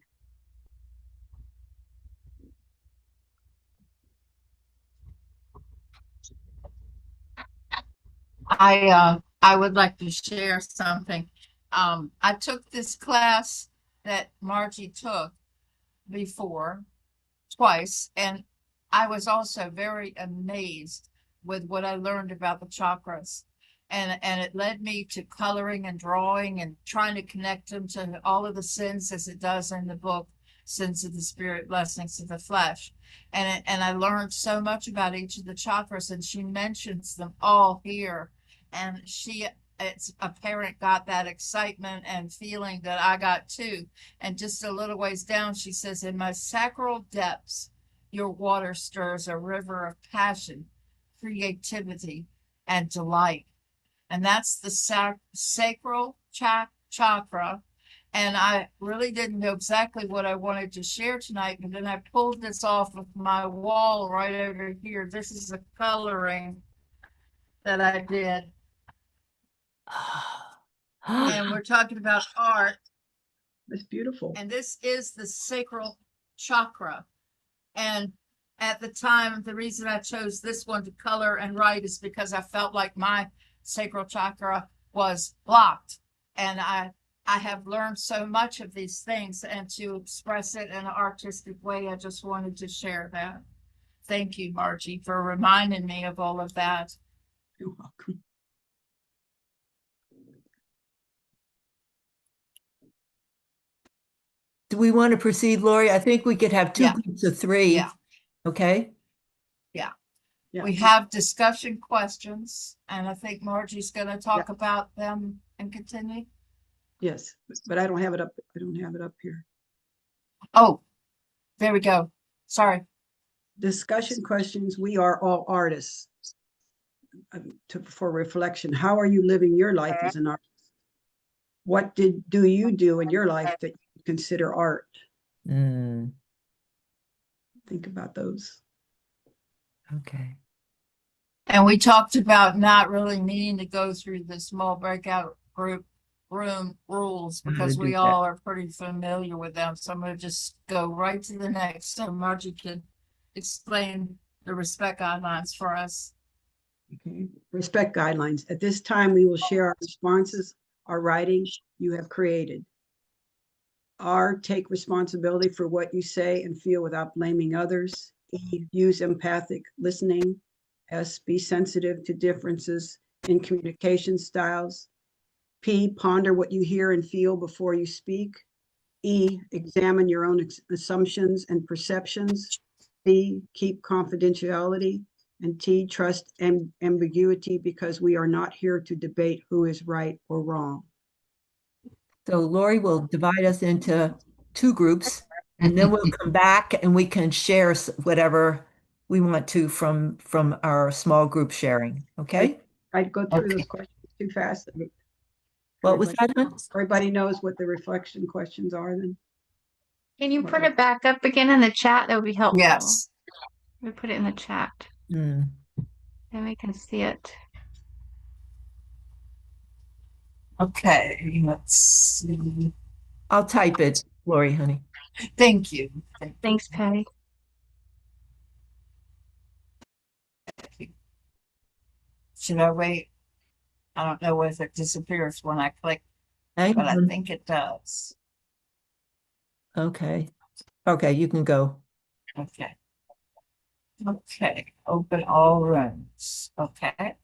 I would like to share something. I took this class that Margie took before twice, and I was also very amazed with what I learned about the chakras. And it led me to coloring and drawing and trying to connect them to all of the sins as it does in the book, Sins of the Spirit, Blessings of the Flesh. And I learned so much about each of the chakras, and she mentions them all here. And it's apparent, got that excitement and feeling that I got too. And just a little ways down, she says, in my sacral depths, your water stirs a river of passion, creativity, and delight. And that's the sacral chakra. And I really didn't know exactly what I wanted to share tonight, but then I pulled this off of my wall right over here. This is a coloring that I did. And we're talking about art. That's beautiful. And this is the sacral chakra. And at the time, the reason I chose this one to color and write is because I felt like my sacral chakra was blocked. And I have learned so much of these things, and to express it in an artistic way, I just wanted to share that. Thank you, Margie, for reminding me of all of that. You're welcome. Do we want to proceed, Lori? I think we could have two Yeah. groups of three. Yeah. Okay. Yeah. We have discussion questions, and I think Margie's going to talk about them and continue. Yes, but I don't have it up. I don't have it up here. Oh, there we go. Sorry. Discussion questions. We are all artists. For reflection, how are you living your life as an artist? What do you do in your life that you consider art? Mm, Think about those. okay. And we talked about not really needing to go through the small breakout group room rules How to because do we that. all are pretty familiar with them. So I'm going to just go right to the next. So Margie can explain the respect guidelines for us. Okay. Respect guidelines. At this time, we will share our responses, our writing you have created. R, take responsibility for what you say and feel without blaming others. E, use empathic listening. S, be sensitive to differences in communication styles. P, ponder what you hear and feel before you speak. E, examine your own assumptions and perceptions. C, keep confidentiality. And T, trust ambiguity, because we are not here to debate who is right or wrong. So Lori will divide us into two groups, and then we'll come back and we can share whatever we want to from our small group sharing. Okay? I'd go through Okay. those questions too fast. What was that? Hon? Everybody knows what the reflection questions are then? Can you put it back up again in the chat? That would be helpful. Yes. We put it in the chat, Hmm. and we can see it. Okay. Let's see. I'll type it, Lori, honey. Thank you. Thanks, Patty. Should I wait? I don't know if it disappears when I click, Hang but I on. think it does. Okay. Okay, you can go. Okay. Okay. Open all rooms. Okay.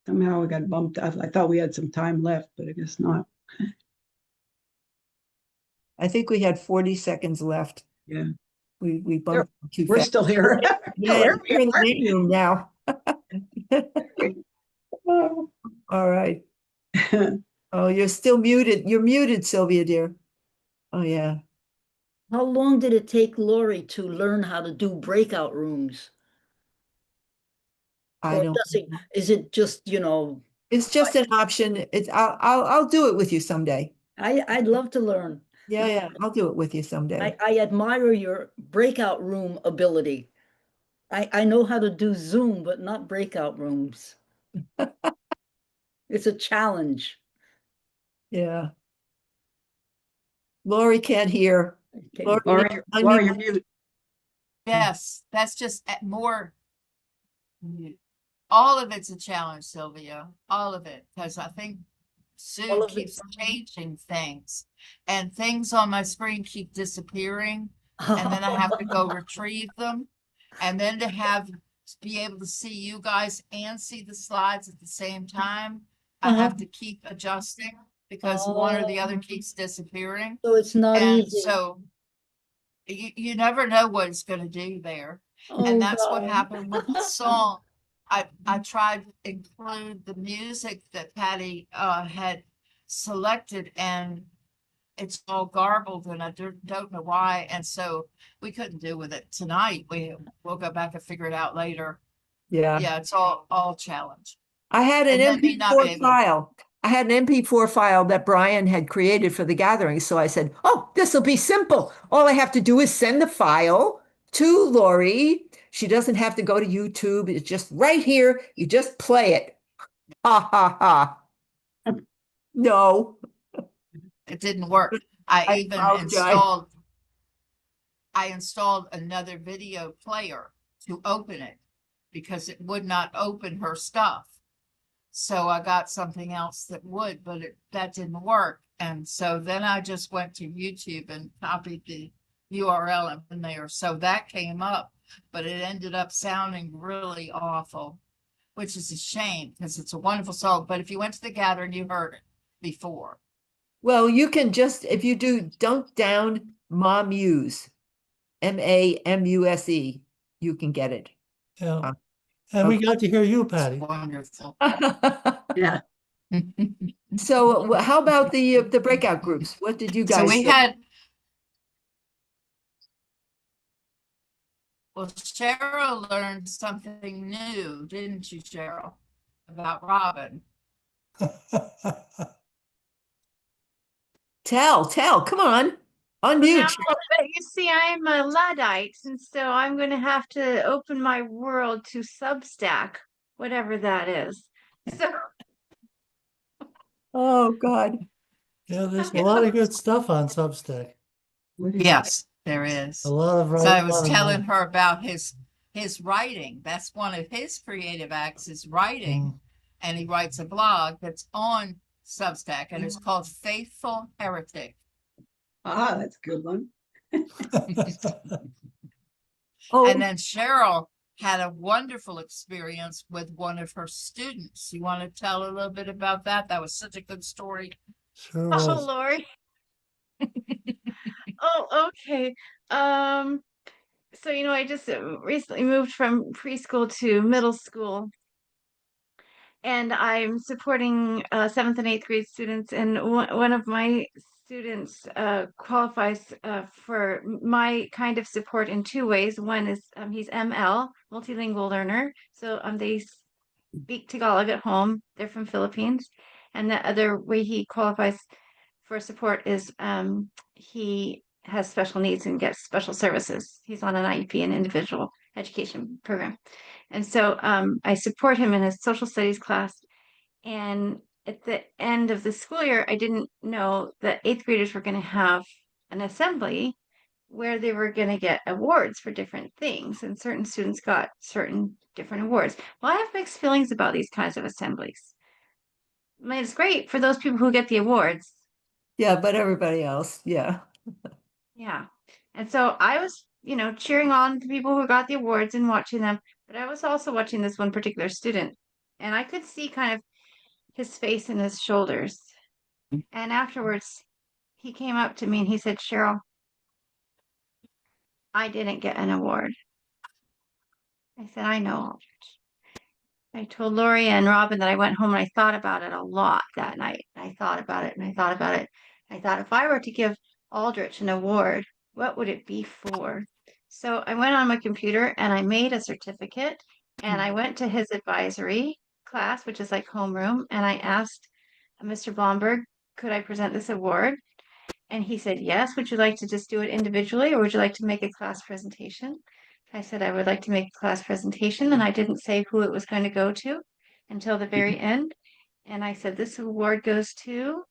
Somehow we got bumped. I thought we had some time left, but I guess not. I think we had 40 seconds left. Yeah. We bumped too We're fast. still here. Yeah, There we we're in the are. main room now. All right. Oh, you're still muted. You're muted, Sylvia, dear. Oh, yeah. How long did it take Lori to learn how to do breakout rooms? I Or don't. does it, is it just, It's just an option. I'll do it with you someday. I'd love to learn. Yeah, yeah, I'll do it with you someday. I admire your breakout room ability. I know how to do Zoom, but not breakout rooms. It's a challenge. Yeah. Lori can't hear. Okay. Lori, Laura, you're muted. Yes, that's just more. All of it's a challenge, Sylvia, all of it, because I think Sue All of keeps it's- changing things and things on my screen keep disappearing. And then I have to go retrieve them. And then to be able to see you guys and see the slides at the same time, I have to keep adjusting because one or the other keeps disappearing. So it's not And easy. so you never know what it's gonna do there. Oh, And that's what God. happened with the song. I tried to include the music that Patty had selected and it's all garbled and I don't know why. And so we couldn't do with it tonight. We'll go back and figure it out later. Yeah. Yeah, it's all challenge. I had an And then me not MP4 being able- file. I had an MP4 file that Brian had created for the gathering. So I said, oh, this will be simple. All I have to do is send the file to Lori. She doesn't have to go to YouTube. It's just right here. You just play it. Ha ha ha. No. It didn't work. I I even apologize. installed another video player to open it because it would not open her stuff. So I got something else that would, but that didn't work. And so then I just went to YouTube and copied the URL in there. So that came up, but it ended up sounding really awful, which is a shame because it's a wonderful song. But if you went to the gathering, you heard it before. Well, you can just, if you do dunk down Mamuse, Mamuse, you can get it. Yeah. And we got to hear you, It's Patty. wonderful. Yeah. So how about the breakout groups? What did you guys So we do? had. Well, Cheryl learned something new, didn't you, Cheryl? About Robin. Tell, come on. Unmute. No, but you see, I'm a Luddite, and so I'm going to have to open my world to Substack, whatever that is. So Oh, God. Yeah, there's a lot of good stuff on Substack. Yes, there is. A lot of So writing. I was telling her about his writing. That's one of his creative acts is writing. And he writes a blog that's on Substack and it's called Faithful Heretic. Ah, that's a good one. Oh, And then Cheryl had a wonderful experience with one of her students. You want to tell a little bit about that? That was such a good story. Sure oh, was. Lori. Oh, okay. So I just recently moved from preschool to middle school, and I'm supporting 7th and 8th grade students. And one of my students qualifies for my kind of support in two ways. One is he's ML, multilingual learner, so they speak Tagalog at home. They're from Philippines, and the other way he qualifies for support is he has special needs and gets special services. He's on an IEP, an individual education program. And so I support him in his social studies class. And at the end of the school year, I didn't know that 8th graders were going to have an assembly where they were going to get awards for different things. And certain students got certain different awards. Well, I have mixed feelings about these kinds of assemblies. I mean, it's great for those people who get the awards. yeah, but everybody else, yeah. Yeah. And so I was, cheering on the people who got the awards and watching them, but I was also watching this one particular student. and I could see kind of his face and his shoulders. And afterwards, he came up to me and he said, Cheryl, I didn't get an award. I said, I know. I told Lori and Robin that I went home and I thought about it a lot that night. I thought about it and I thought about it. I thought if I were to give Aldrich an award, what would it be for? So I went on my computer and I made a certificate and I went to his advisory class, which is like homeroom, and I asked Mr. Blomberg, could I present this award? And he said, yes. Would you like to just do it individually or would you like to make a class presentation? I said, I would like to make a class presentation, and I didn't say who it was going to go to until the very end. And I said, this award goes to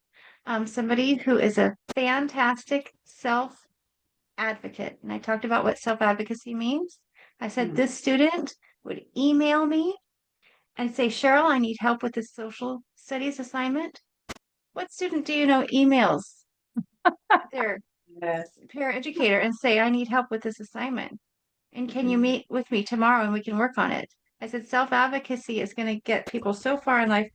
somebody who is a fantastic self-advocate. And I talked about what self-advocacy means. I said, this student would email me and say, Cheryl, I need help with this social studies assignment. What student do you know emails their paraeducator and say, I need help with this assignment? And can you meet with me tomorrow and we can work on it? I said, self-advocacy is going to get people so far in life.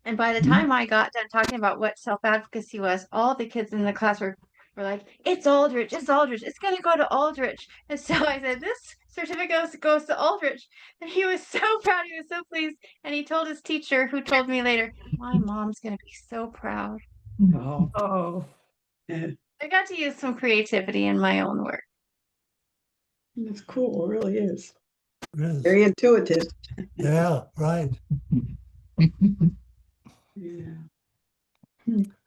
And by the time I got done talking about what self-advocacy was, all the kids in the class were like, it's Aldrich, it's Aldrich, it's going to go to Aldrich. And so I said, this certificate goes to Aldrich. And he was so proud, he was so pleased. And he told his teacher, who told me later, my mom's going to be so proud. Oh, I got to use some creativity in my own work. It's cool, it really is. It is. Very intuitive. Yeah, right. Yeah.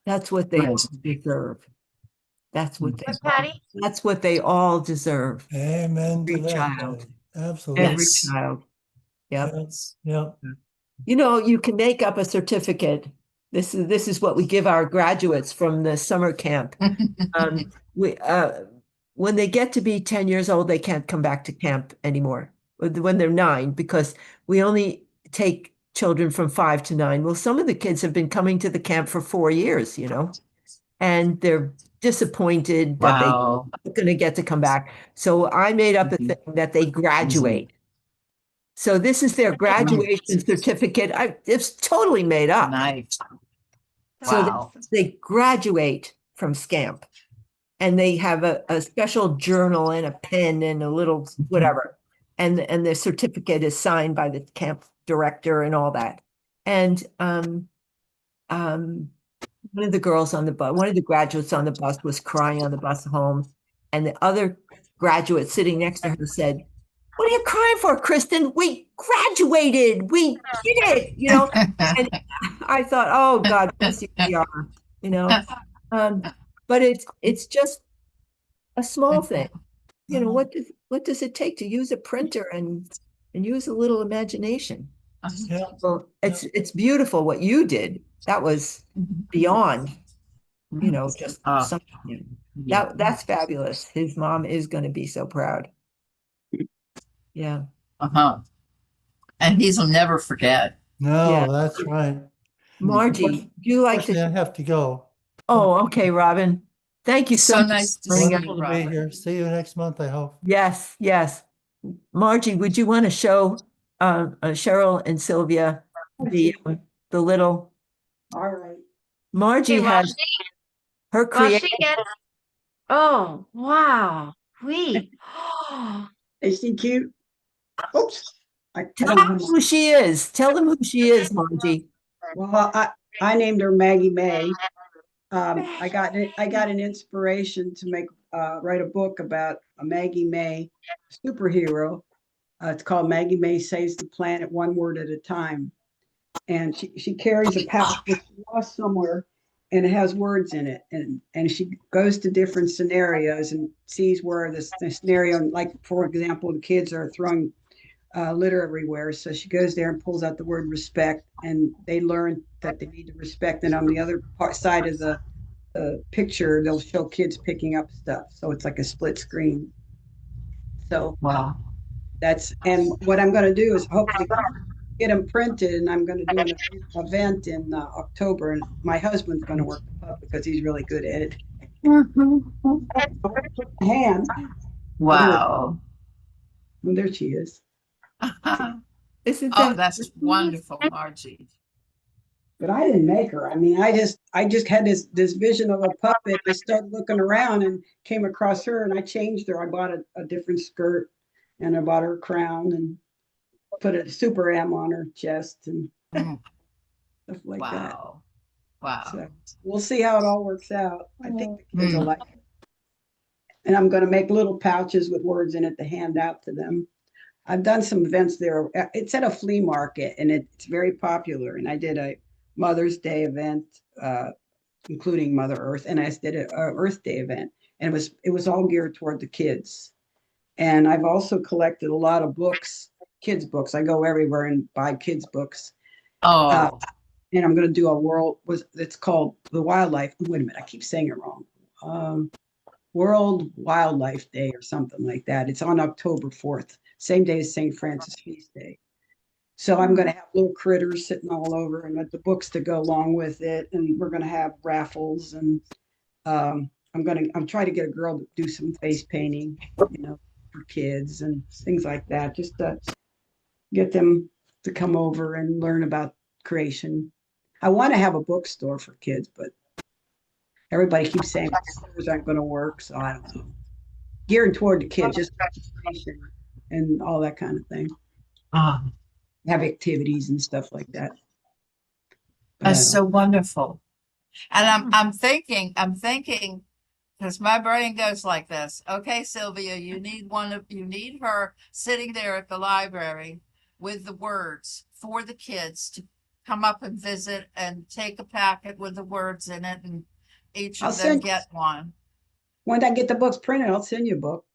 that's what they Right. deserve. That's what they, But Patty, that's what they all deserve. Amen to Every that. child. Patty. Absolutely. Every Yes. child. Yep. Yes. Yep. You know, you can make up a certificate. This is what we give our graduates from the summer camp. When they get to be 10 years old, they can't come back to camp anymore. When they're 9, because we only take children from 5 to 9. Well, some of the kids have been coming to the camp for 4 years, you know, and they're disappointed that Wow. they're going to get to come back. So I made up a thing that they graduate. So this is their graduation certificate. It's totally made up. Nice. So Wow. they graduate from SCAMP, and they have a special journal and a pen and a little whatever. And the certificate is signed by the camp director and all that. And one of the girls on the bus, one of the graduates on the bus was crying on the bus home. And the other graduate sitting next to her said, what are you crying for, Kristen? We graduated. We did it, you know? And I thought, oh God, bless you, PR, you know? But it's just a small thing. You know, what does it take to use a printer and use a little imagination? Yeah. Well, it's beautiful what you did. That was beyond, you know, just something. That's fabulous. His mom is going to be so proud. Yeah. Uh-huh. And he'll never forget. No, Yeah. that's right. Margie, do you like Unfortunately, I to? have to go. Oh, okay, Robin. Thank you so So much. nice to for bringing see up- you, Wonderful to be Robert. here. See you next month, I hope. Yes, yes. Margie, would you want to show Cheryl and Sylvia the little All right. Margie okay, has her while creation. she gets, oh, wow. Is she cute? Oops. I Tell don't them know. who she is. Tell them who she is, Margie. Well, I named her Maggie May. I got an inspiration to write a book about a Maggie May superhero. It's called Maggie May Saves the Planet One Word at a Time. And she carries a pouch that's lost somewhere, and it has words in it. And she goes to different scenarios and sees where the scenario, like for example, the kids are throwing litter everywhere. So she goes there and pulls out the word respect, and they learn that they need to respect. And on the other side of the picture, they'll show kids picking up stuff. So it's like a split screen. So Wow. and what I'm going to do is hopefully get them printed, and I'm going to do an event in October, and my husband's going to work the pup because he's really good at it. Hand. Wow. Well, there she is. Isn't Oh, that? that's wonderful, Margie. But I didn't make her. I mean, I just had this vision of a puppet. I started looking around and came across her, and I changed her. I bought a different skirt, and I bought her a crown and put a Super M on her chest and Mm, stuff like that. Wow. Wow. So we'll see how it all works out. I think the kids will Mm. like it. And I'm going to make little pouches with words in it to hand out to them. I've done some events there. It's at a flea market and it's very popular. And I did a Mother's Day event, including Mother Earth, and I did a Earth Day event, and it was all geared toward the kids. And I've also collected a lot of books, kids' books. I go everywhere and buy kids' books. Oh, And I'm going to do a it's called the Wildlife. Wait a minute, I keep saying it wrong. World Wildlife Day or something like that. It's on October 4th, same day as St. Francis Feast Day. So I'm going to have little critters sitting all over and the books to go along with it. And we're going to have raffles and I'm trying to get a girl to do some face painting, for kids and things like that, just to get them to come over and learn about creation. I want to have a bookstore for kids, but everybody keeps saying stores aren't going to work, so I don't know. Geared toward the kids, just creation and all that kind of thing. Have activities and stuff like that. But that's so wonderful. And I'm thinking, because my brain goes like this. Okay, Sylvia, you need her sitting there at the library with the words for the kids to come up and visit and take a packet with the words in it, and each I'll of them send- get one. when I get the books printed, I'll send you a book.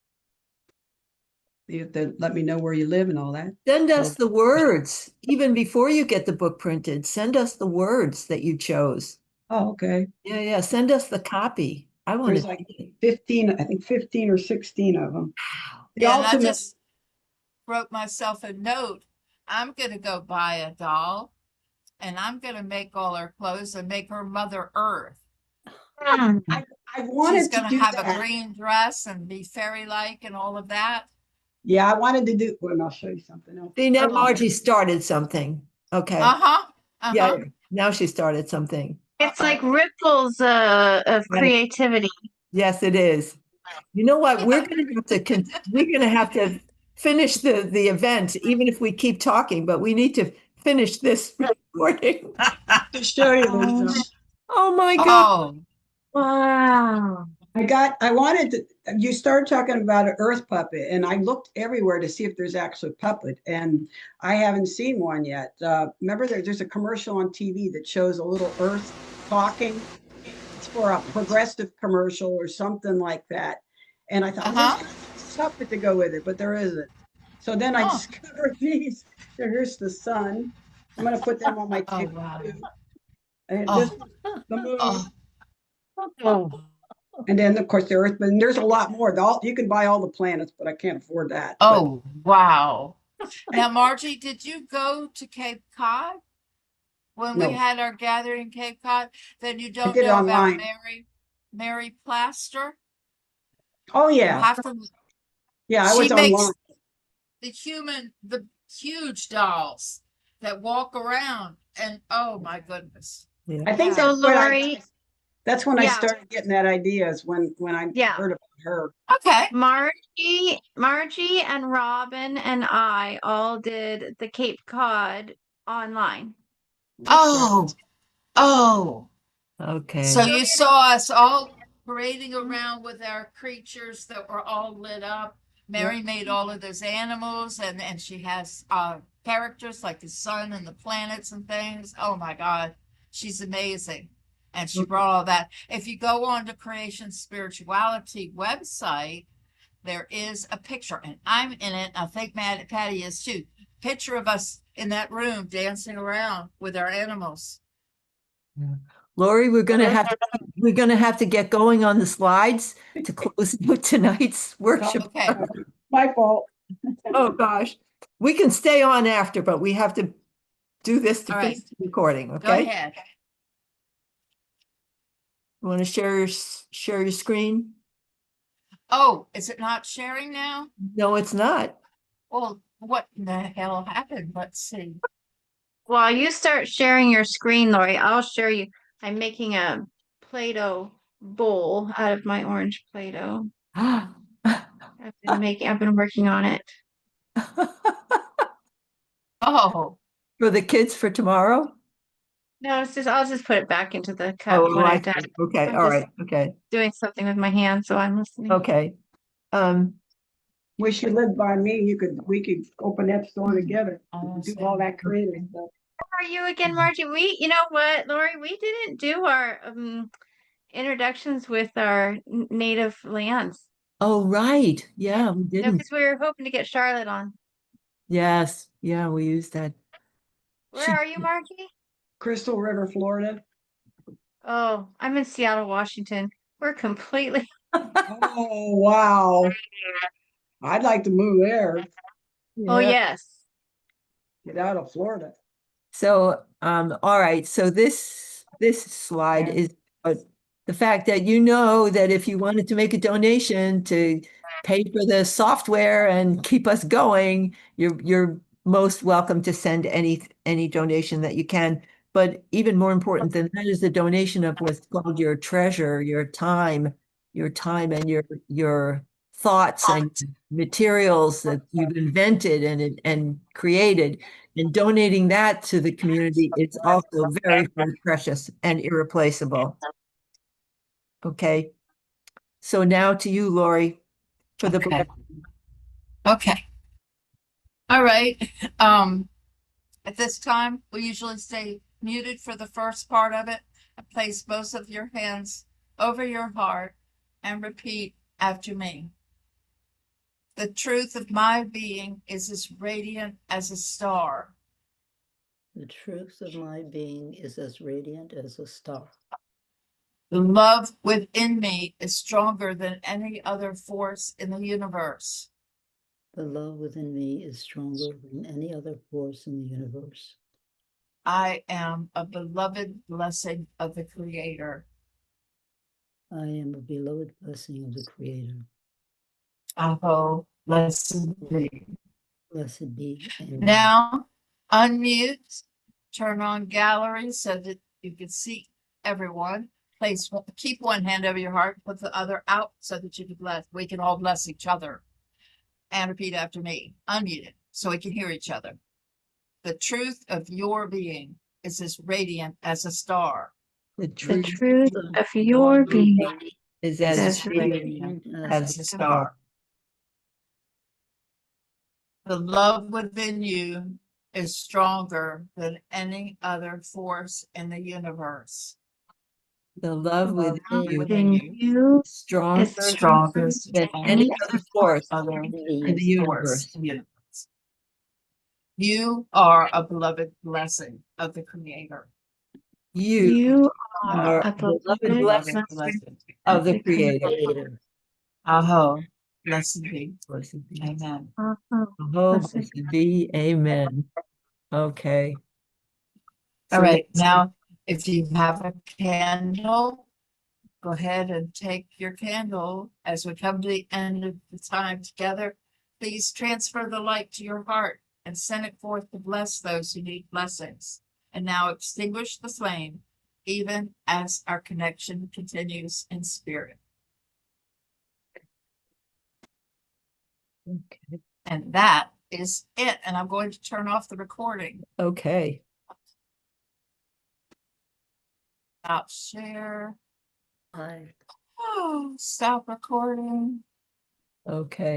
You have to let me know where you live and all that. Send us the words, even before you get the book printed. Send us the words that you chose. Oh, okay. Yeah. Send us the copy. I want There's to like see it. 15, I think 15 or 16 of them. The Yeah, and I ultimate, just wrote myself a note. I'm gonna go buy a doll, and I'm gonna make all her clothes and make her Mother Earth. Mm. I wanted She's to gonna do have a that. green dress and be fairy-like and all of that. Yeah, I wanted to do, well, I'll show you something else. See, now I wanted- Margie started something. Okay. Uh-huh. Yeah, Uh-huh. now she started something. It's like ripples of Right. creativity. Yes, it is. You know what? We're gonna have to finish the event, even if we keep talking, but we need to finish this recording. to show you this. Oh my God. Oh, Wow. I wanted to, you started talking about an earth puppet, and I looked everywhere to see if there's actually a puppet, and I haven't seen one yet. Remember, there's a commercial on TV that shows a little earth talking. It's for a progressive commercial or something like that. And I thought, Uh-huh. there's a puppet to go with it, but there isn't. So then I Oh. discovered these. Here's the sun. I'm going to put them on my oh, table. wow. too. And Oh. this is the moon. Oh, Oh. And then, of course, the Earth, but there's a lot more. You can buy all the planets, but I can't afford that. oh, wow. Now, Margie, did you go to Cape Cod when we No. had our gathering in Cape Cod? Then you don't did it know about online. Mary Plaster? Oh, You yeah. have to, Yeah, I she was makes online. the huge dolls that walk around, and oh my goodness. Yeah. I think So, that's when Lori, that's when I Yeah. started getting that idea is when I Yeah. heard about her. Okay. Margie and Robin and I all did the Cape Cod online. Oh, oh. Okay. So you saw us all parading around with our creatures that were all lit up. Mary made all of those animals, and she has characters like the sun and the planets and things. Oh my God, she's amazing. And she brought all that. If you go on to Creation Spirituality website, there is a picture, and I'm in it. I think Patty is too. Picture of us in that room dancing around with our animals. Lori, we're gonna have to get going on the slides to close out tonight's workshop. Okay. My fault. Oh, gosh. We can stay on after, but we have to do this to All finish right. the recording, Go okay? ahead. You want to share your screen? Oh, is it not sharing now? No, it's not. Well, what in the hell happened? Let's see. While you start sharing your screen, Lori, I'll share you. I'm making a Play-Doh bowl out of my orange Play-Doh. I've been working on it. Oh, For the kids for tomorrow? No, I'll just put it back into the cup Oh, when I I'm done. see. Okay, I'm all just- right, okay, Doing something with my hand, so I'm listening. okay. Wish you lived by me. We could open that store together. Oh, Do all that creative stuff. How are you again, Margie? You know what, Lori, we didn't do our introductions with our native lands. Oh, right, yeah, we No, didn't. because we were hoping to get Charlotte on. Yes, yeah, we used that. Where She- are you, Margie? Crystal River, Florida. Oh, I'm in Seattle, Washington. We're completely. Oh, wow. I'd like to move there, Oh, Yeah. yes. get out of Florida. So, all right, so this slide is the fact that you know that if you wanted to make a donation to pay for the software and keep us going, you're most welcome to send any donation that you can. But even more important than that is the donation of what's called your treasure, your time and your thoughts and materials that you've invented and created. And donating that to the community is also very, very precious and irreplaceable. Okay. So now to you, Lori, for the okay. Okay. All right. At this time, we usually stay muted for the first part of it and place both of your hands over your heart and repeat after me. The truth of my being is as radiant as a star. The truth of my being is as radiant as a star. The love within me is stronger than any other force in the universe. The love within me is stronger than any other force in the universe. I am a beloved blessing of the Creator. I am a beloved blessing of the Creator. Aho, blessed be. Blessed be. Amen. Now, unmute, turn on gallery so that you can see everyone. Keep one hand over your heart, put the other out so that we can all bless each other. And repeat after me, unmute it so we can hear each other. The truth of your being is as radiant as a star. The The truth truth of your being is is as radiant as a star. The love within you is stronger than any other force in the universe. The love within you within you you is stronger is Stronger than any other force other in the universe. You are a beloved blessing of the Creator. You You are are a a beloved beloved blessing of the Creator. Creator. Aho, blessed be. Blessed be. Amen. Oh, Blessed blessed be. Amen. Okay. All So right, now, if you have a candle, go ahead and take your candle as we come to the end of the time together. Please transfer the light to your heart and send it forth to bless those who need blessings. And now extinguish the flame, even as our connection continues in spirit. Okay. And that is it. And I'm going to turn off the recording. Okay. Stop share. I Oh, stop recording. Okay.